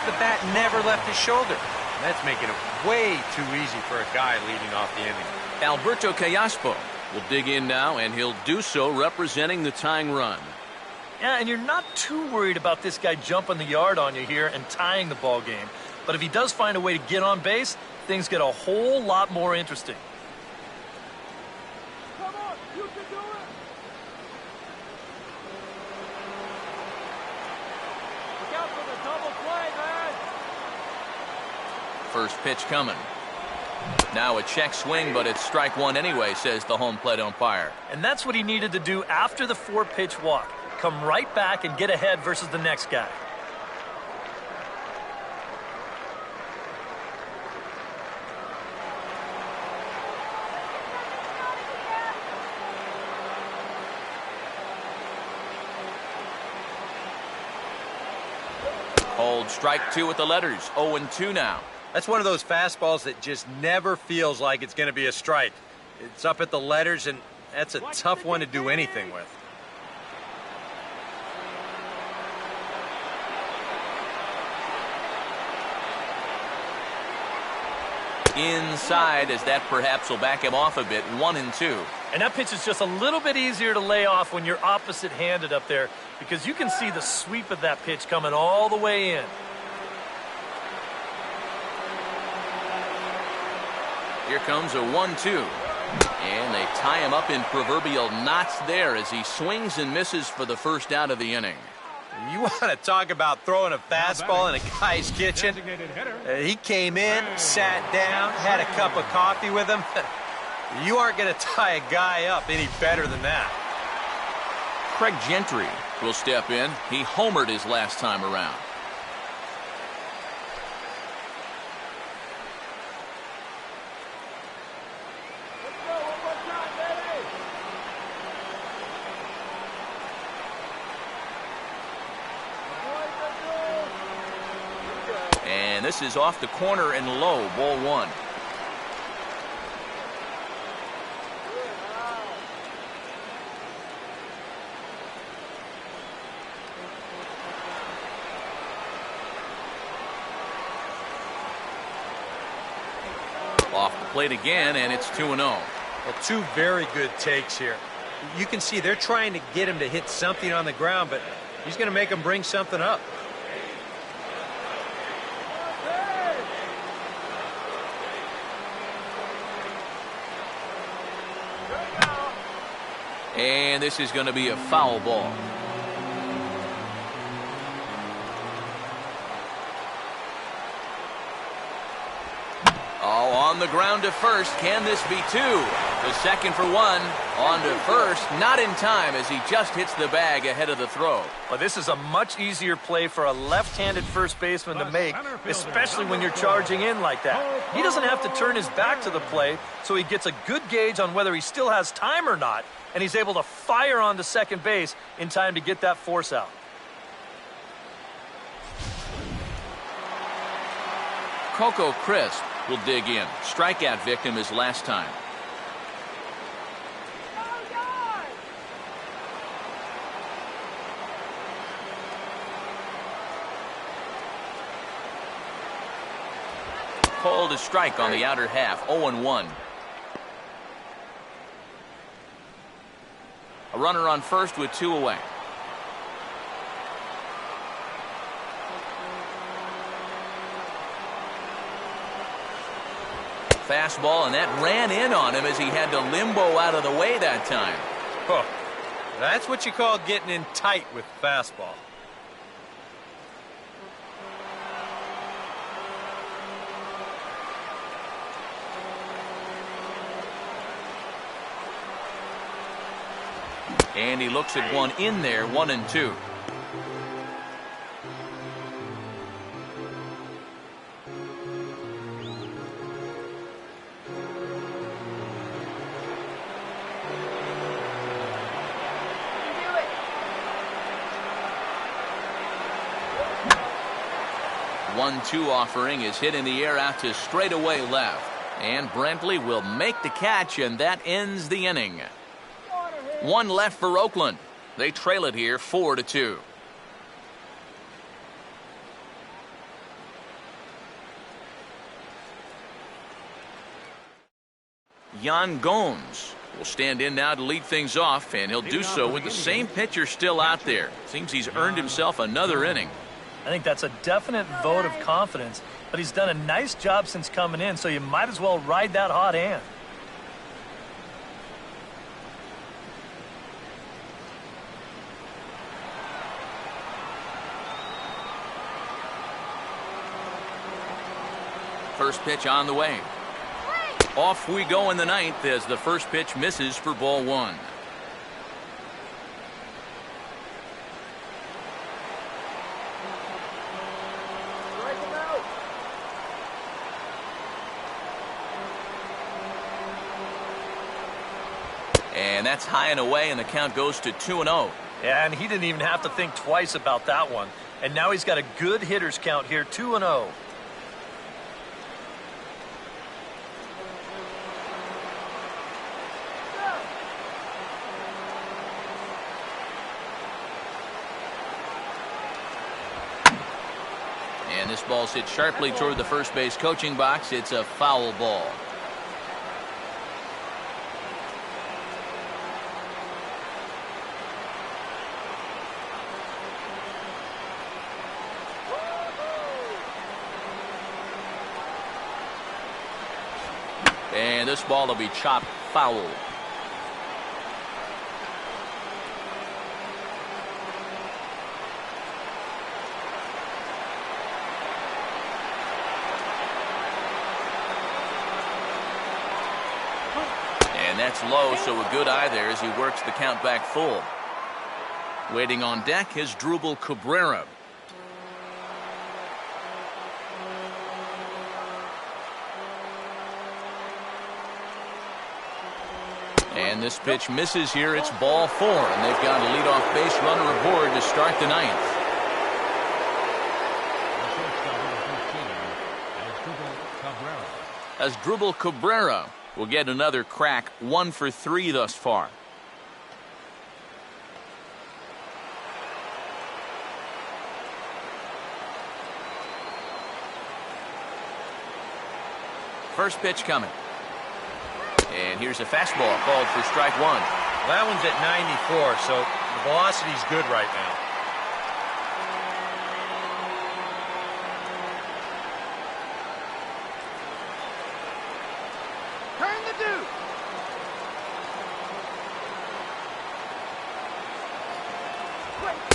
S4: the bat never left his shoulder. That's making it way too easy for a guy leading off the inning.
S1: Alberto Callaspo will dig in now, and he'll do so representing the tying run.
S2: Yeah, and you're not too worried about this guy jumping the yard on you here and tying the ball game. But if he does find a way to get on base, things get a whole lot more interesting.
S5: Come on, you can do it. Look out for the double play, man.
S1: First pitch coming. Now a check swing, but it's strike 1 anyway, says the home plate umpire.
S2: And that's what he needed to do after the 4-pitch walk. Come right back and get ahead versus the next guy.
S1: Hold strike 2 with the letters. 0-2 now.
S4: That's one of those fastballs that just never feels like it's going to be a strike. It's up at the letters, and that's a tough one to do anything with.
S1: Inside, as that perhaps will back him off a bit. 1-2.
S2: And that pitch is just a little bit easier to lay off when you're opposite-handed up there because you can see the sweep of that pitch coming all the way in.
S1: Here comes a 1-2. And they tie him up in proverbial knots there as he swings and misses for the first out of the inning.
S4: You want to talk about throwing a fastball in a guy's kitchen?
S3: Designated hitter.
S4: He came in, sat down, had a cup of coffee with him. You aren't going to tie a guy up any better than that.
S1: Craig Gentry will step in. He homered his last time around.
S5: Let's go, one more time, baby. Boys, let's go.
S1: And this is off the corner and low. Ball 1. Off the plate again, and it's 2-0.
S4: Well, 2 very good takes here. You can see they're trying to get him to hit something on the ground, but he's going to make him bring something up.
S1: And this is going to be a foul ball. Oh, on the ground to first. Can this be 2? The second for 1. On to first. Not in time as he just hits the bag ahead of the throw.
S2: Well, this is a much easier play for a left-handed first baseman to make, especially when you're charging in like that. He doesn't have to turn his back to the play, so he gets a good gauge on whether he still has time or not, and he's able to fire onto second base in time to get that force out.
S1: Coco Crisp will dig in. Strikeout victim his last time. Called a strike on the outer half. 0-1. A runner on first with 2 away. Fastball, and that ran in on him as he had to limbo out of the way that time.
S4: Oh, that's what you call getting in tight with fastball.
S1: And he looks at one in there, 1-2. One-two offering is hit in the air out to straightaway left. And Brantley will make the catch, and that ends the inning. One left for Oakland. They trail it here 4-2. Yan Gomes will stand in now to lead things off, and he'll do so with the same pitcher still out there. Seems he's earned himself another inning.
S2: I think that's a definite vote of confidence, but he's done a nice job since coming in, so you might as well ride that hot hand.
S1: First pitch on the way. Off we go in the ninth as the first pitch misses for ball one. And that's high and away, and the count goes to 2-0.
S2: Yeah, and he didn't even have to think twice about that one. And now he's got a good hitters count here, 2-0.
S1: And this ball's hit sharply toward the first base coaching box. It's a foul ball. And this ball will be chopped foul. And that's low, so a good eye there as he works the count back full. Waiting on deck is Drupal Cabrera. And this pitch misses here. It's ball four, and they've got a leadoff base runner aboard to start the ninth. As Drupal Cabrera will get another crack, 1 for 3 thus far. First pitch coming. And here's a fastball called for strike one.
S4: That one's at 94, so the velocity's good right now.
S5: Turn the dude.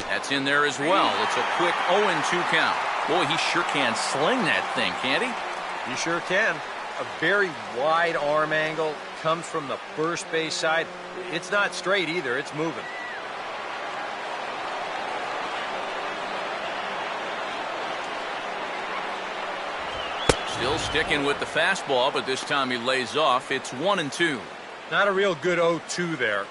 S1: That's in there as well. It's a quick 0-2 count. Boy, he sure can sling that thing, can't he?
S4: You sure can. A very wide arm angle, comes from the first base side. It's not straight either, it's moving.
S1: Still sticking with the fastball, but this time he lays off. It's 1-2.
S4: Not a real good 0-2 there.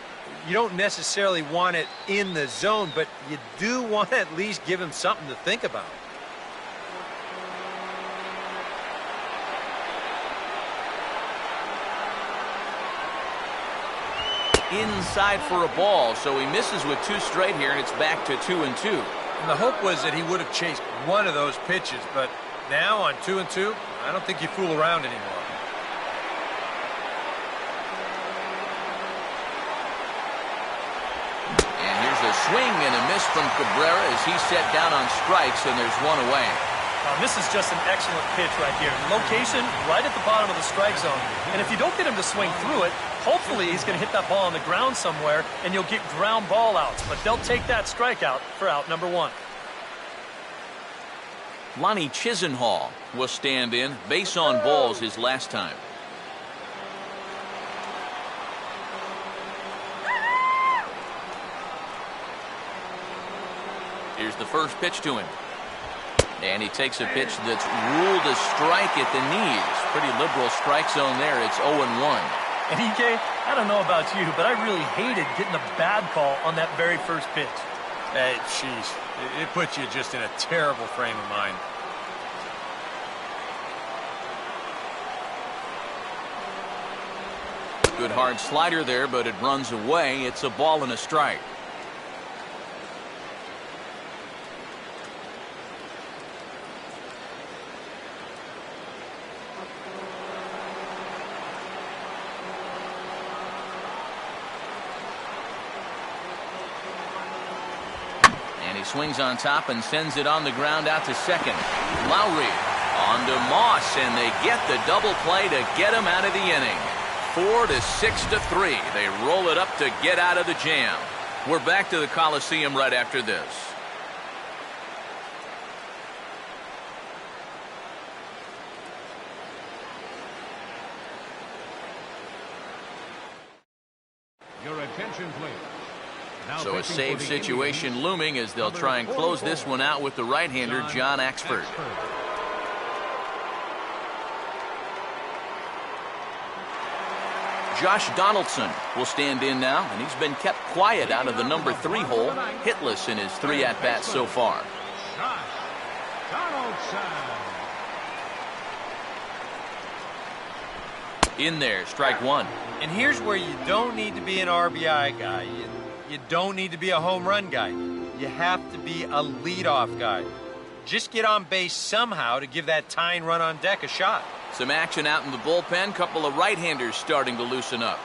S4: You don't necessarily want it in the zone, but you do want to at least give him something to think about.
S1: Inside for a ball, so he misses with 2 straight here, and it's back to 2-2.
S4: And the hope was that he would have chased one of those pitches, but now on 2-2, I don't think you fool around anymore.
S1: And here's a swing and a miss from Cabrera as he's set down on strikes, and there's one away.
S2: This is just an excellent pitch right here. Location right at the bottom of the strike zone. And if you don't get him to swing through it, hopefully he's going to hit that ball on the ground somewhere, and you'll get ground ball outs. But they'll take that strikeout for out number 1.
S1: Lonnie Chisenhall will stand in. Base on balls his last time. Here's the first pitch to him. And he takes a pitch that's ruled a strike at the knees. Pretty liberal strike zone there. It's 0-1.
S2: And EK, I don't know about you, but I really hated getting a bad call on that very first pitch.
S4: Hey, jeez. It puts you just in a terrible frame of mind.
S1: Good hard slider there, but it runs away. It's a ball and a strike. He swings on top and sends it on the ground out to second. Lowry on to Moss, and they get the double play to get him out of the inning. 4-6-3. They roll it up to get out of the jam. We're back to the Coliseum right after this.
S3: Your attention, please. Now
S1: So a
S3: pitching
S1: save
S3: for the
S1: situation
S3: Indians,
S1: looming as they'll try and close this one out with the right-hander, John Axford. Josh Donaldson will stand in now, and he's been kept quiet out of the number 3 hole, hitless in his 3 at-bats so far.
S3: Josh Donaldson.
S1: In there, strike 1.
S4: And here's where you don't need to be an RBI guy. You don't need to be a home run guy. You have to be a leadoff guy. Just get on base somehow to give that tying run on deck a shot.
S1: Some action out in the bullpen. Couple of right-handers starting to loosen up.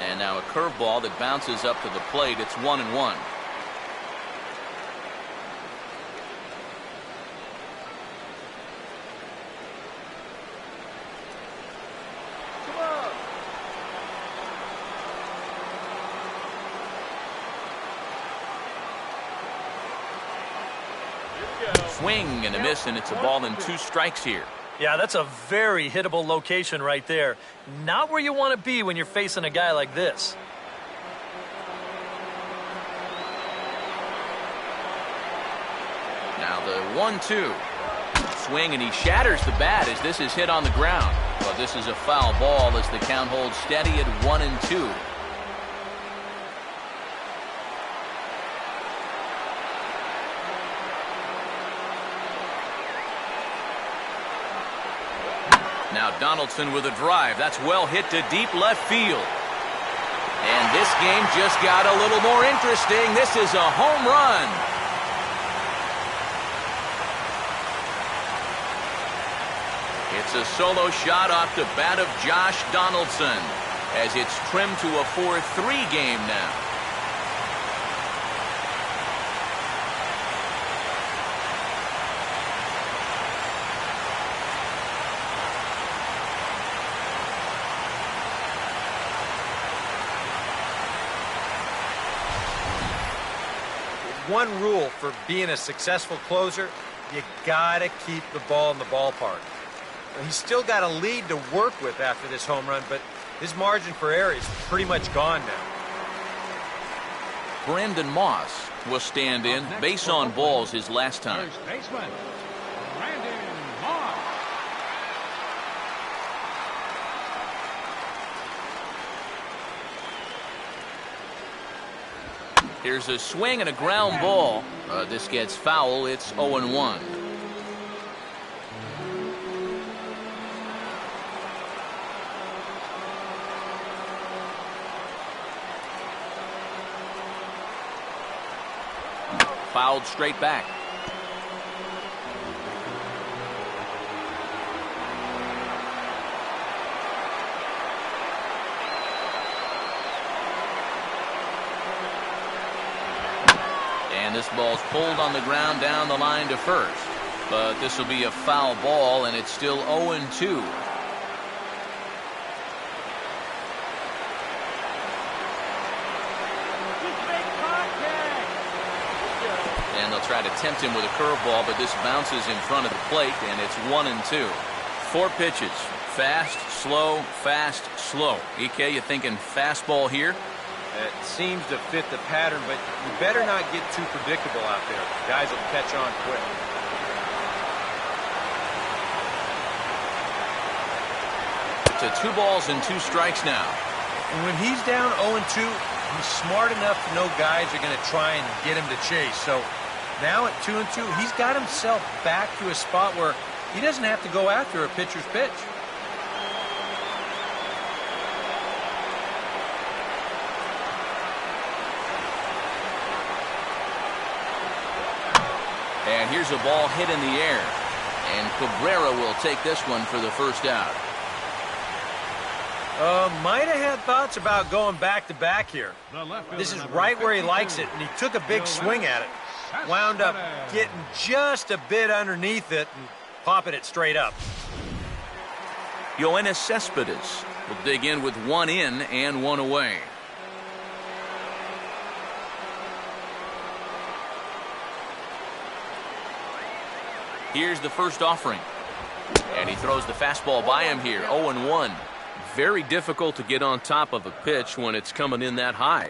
S1: And now a curveball that bounces up to the plate. It's 1-1. Swing and a miss, and it's a ball and 2 strikes here.
S2: Yeah, that's a very hittable location right there. Not where you want to be when you're facing a guy like this.
S1: Now the 1-2. Swing, and he shatters the bat as this is hit on the ground. But this is a foul ball as the count holds steady at 1-2. Now Donaldson with a drive. That's well hit to deep left field. And this game just got a little more interesting. This is a home run. It's a solo shot off the bat of Josh Donaldson as it's trimmed to a 4-3 game now.
S4: One rule for being a successful closer, you gotta keep the ball in the ballpark. He's still got a lead to work with after this home run, but his margin for error is pretty much gone now.
S1: Brandon Moss will stand in. Base on balls his last time.
S3: First baseman, Brandon Moss.
S1: Here's a swing and a ground ball. This gets foul. It's 0-1. Fouled straight back. And this ball's pulled on the ground down the line to first. But this will be a foul ball, and it's still 0-2. And they'll try to tempt him with a curveball, but this bounces in front of the plate, and it's 1-2. 4 pitches, Fast, slow. EK, you thinking fastball here?
S4: It seems to fit the pattern, but you better not get too predictable out there. Guys will catch on quick.
S1: To 2 balls and 2 strikes now.
S4: And when he's down 0-2, he's smart enough to know guys are going to try and get him to chase. So now at 2-2, he's got himself back to a spot where he doesn't have to go after a pitcher's pitch.
S1: And here's a ball hit in the air. And Cabrera will take this one for the first out.
S4: Might have had thoughts about going back-to-back here. This is right where he likes it, and he took a big swing at it. Wound up getting just a bit underneath it and popping it straight up.
S1: Yoenis Cespedes will dig in with 1 in and 1 away. Here's the first offering. And he throws the fastball by him here, 0-1. Very difficult to get on top of a pitch when it's coming in that high.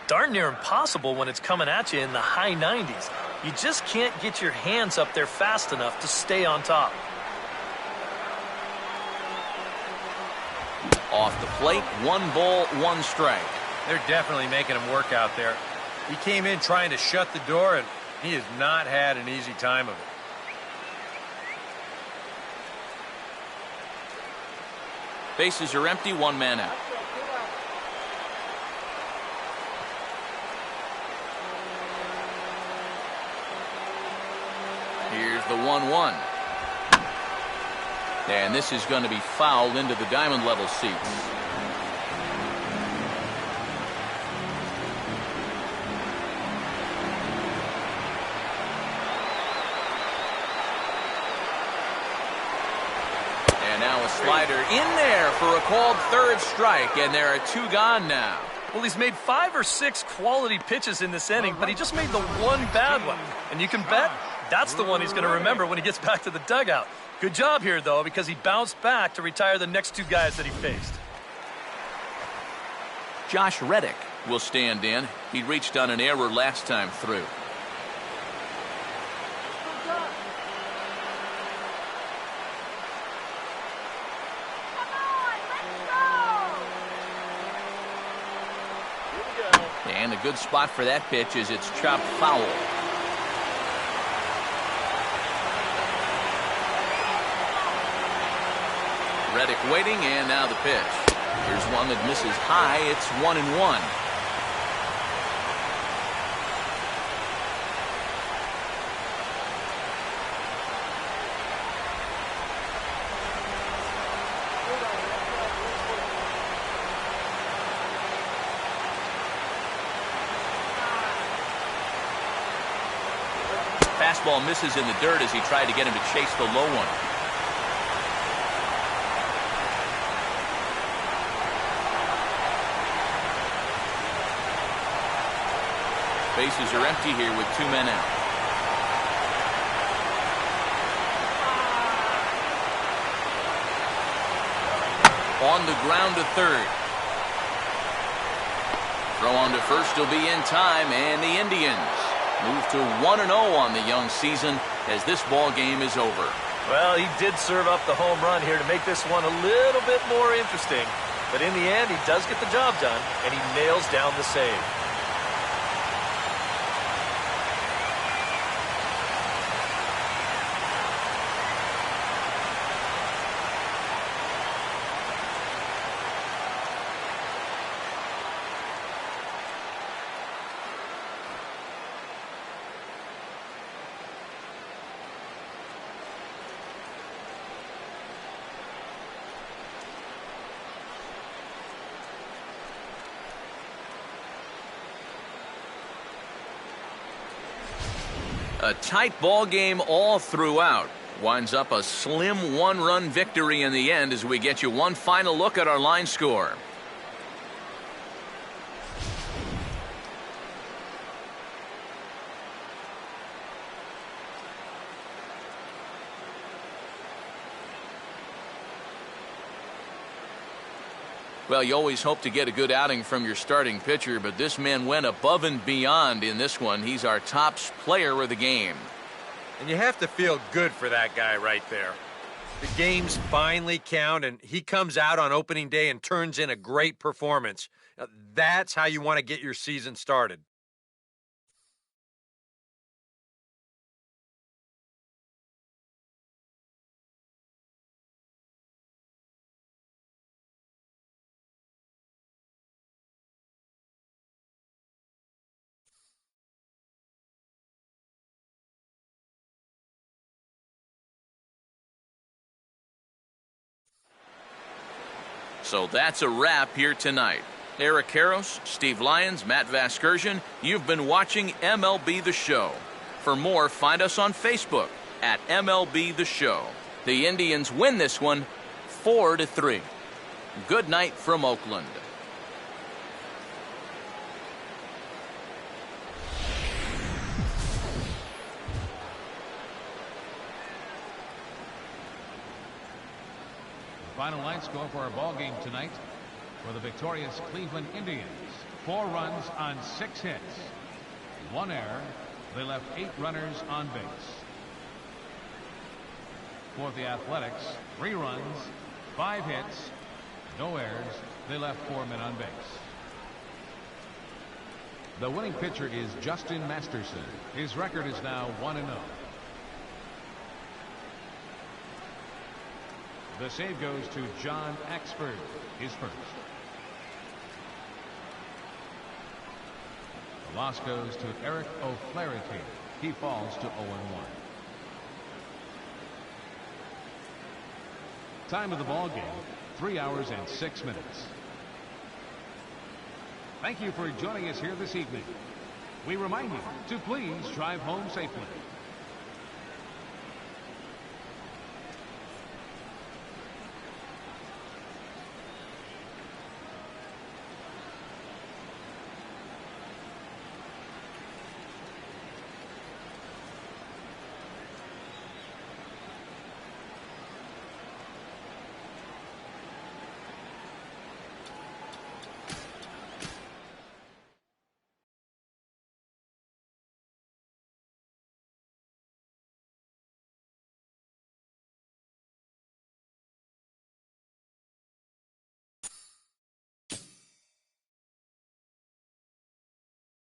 S2: Darn near impossible when it's coming at you in the high 90s. You just can't get your hands up there fast enough to stay on top.
S1: Off the plate, 1 ball, 1 strike.
S4: They're definitely making him work out there. He came in trying to shut the door, and he has not had an easy time of it.
S1: Bases are empty, 1 man out. Here's the 1-1. And this is going to be fouled into the diamond level seats. And now a slider in there for a called 3rd strike, and there are 2 gone now.
S2: Well, he's made 5 or 6 quality pitches in this inning, but he just made the 1 bad one. And you can bet that's the one he's going to remember when he gets back to the dugout. Good job here, though, because he bounced back to retire the next 2 guys that he faced.
S1: Josh Reddick will stand in. He reached on an error last time through. And a good spot for that pitch is it's chopped foul. Reddick waiting, and now the pitch. Here's one that misses high. It's 1-1. Fastball misses in the dirt as he tried to get him to chase the low one. Bases are empty here with 2 men out. On the ground to 3rd. Throw on to first will be in time, and the Indians move to 1-0 on the young season as this ball game is over.
S2: Well, he did serve up the home run here to make this one a little bit more interesting. But in the end, he does get the job done, and he nails down the save.
S1: A tight ball game all throughout. Winds up a slim 1-run victory in the end as we get you one final look at our line score. Well, you always hope to get a good outing from your starting pitcher, but this man went above and beyond in this one. He's our top player of the game.
S4: And you have to feel good for that guy right there. The games finally count, and he comes out on opening day and turns in a great performance. Now, that's how you want to get your season started.
S1: So that's a wrap here tonight. Eric Karros, Steve Lyons, Matt Vasgersian, you've been watching MLB The Show. For more, find us on Facebook at MLB The Show. The Indians win this one 4-3. Good night from Oakland.
S3: Final line score for our ball game tonight for the victorious Cleveland Indians. 4 runs on 6 hits. 1 error. They left 8 runners on base. For the Athletics, 3 runs, 5 hits, no errors. They left 4 men on base. The winning pitcher is Justin Masterson. His record is now 1-0. The save goes to John Axford, his first. The loss goes to Eric O'Flaherty. He falls to 0-1. Time of the ball game, 3 hours and 6 minutes. Thank you for joining us here this evening. We remind you to please drive home safely.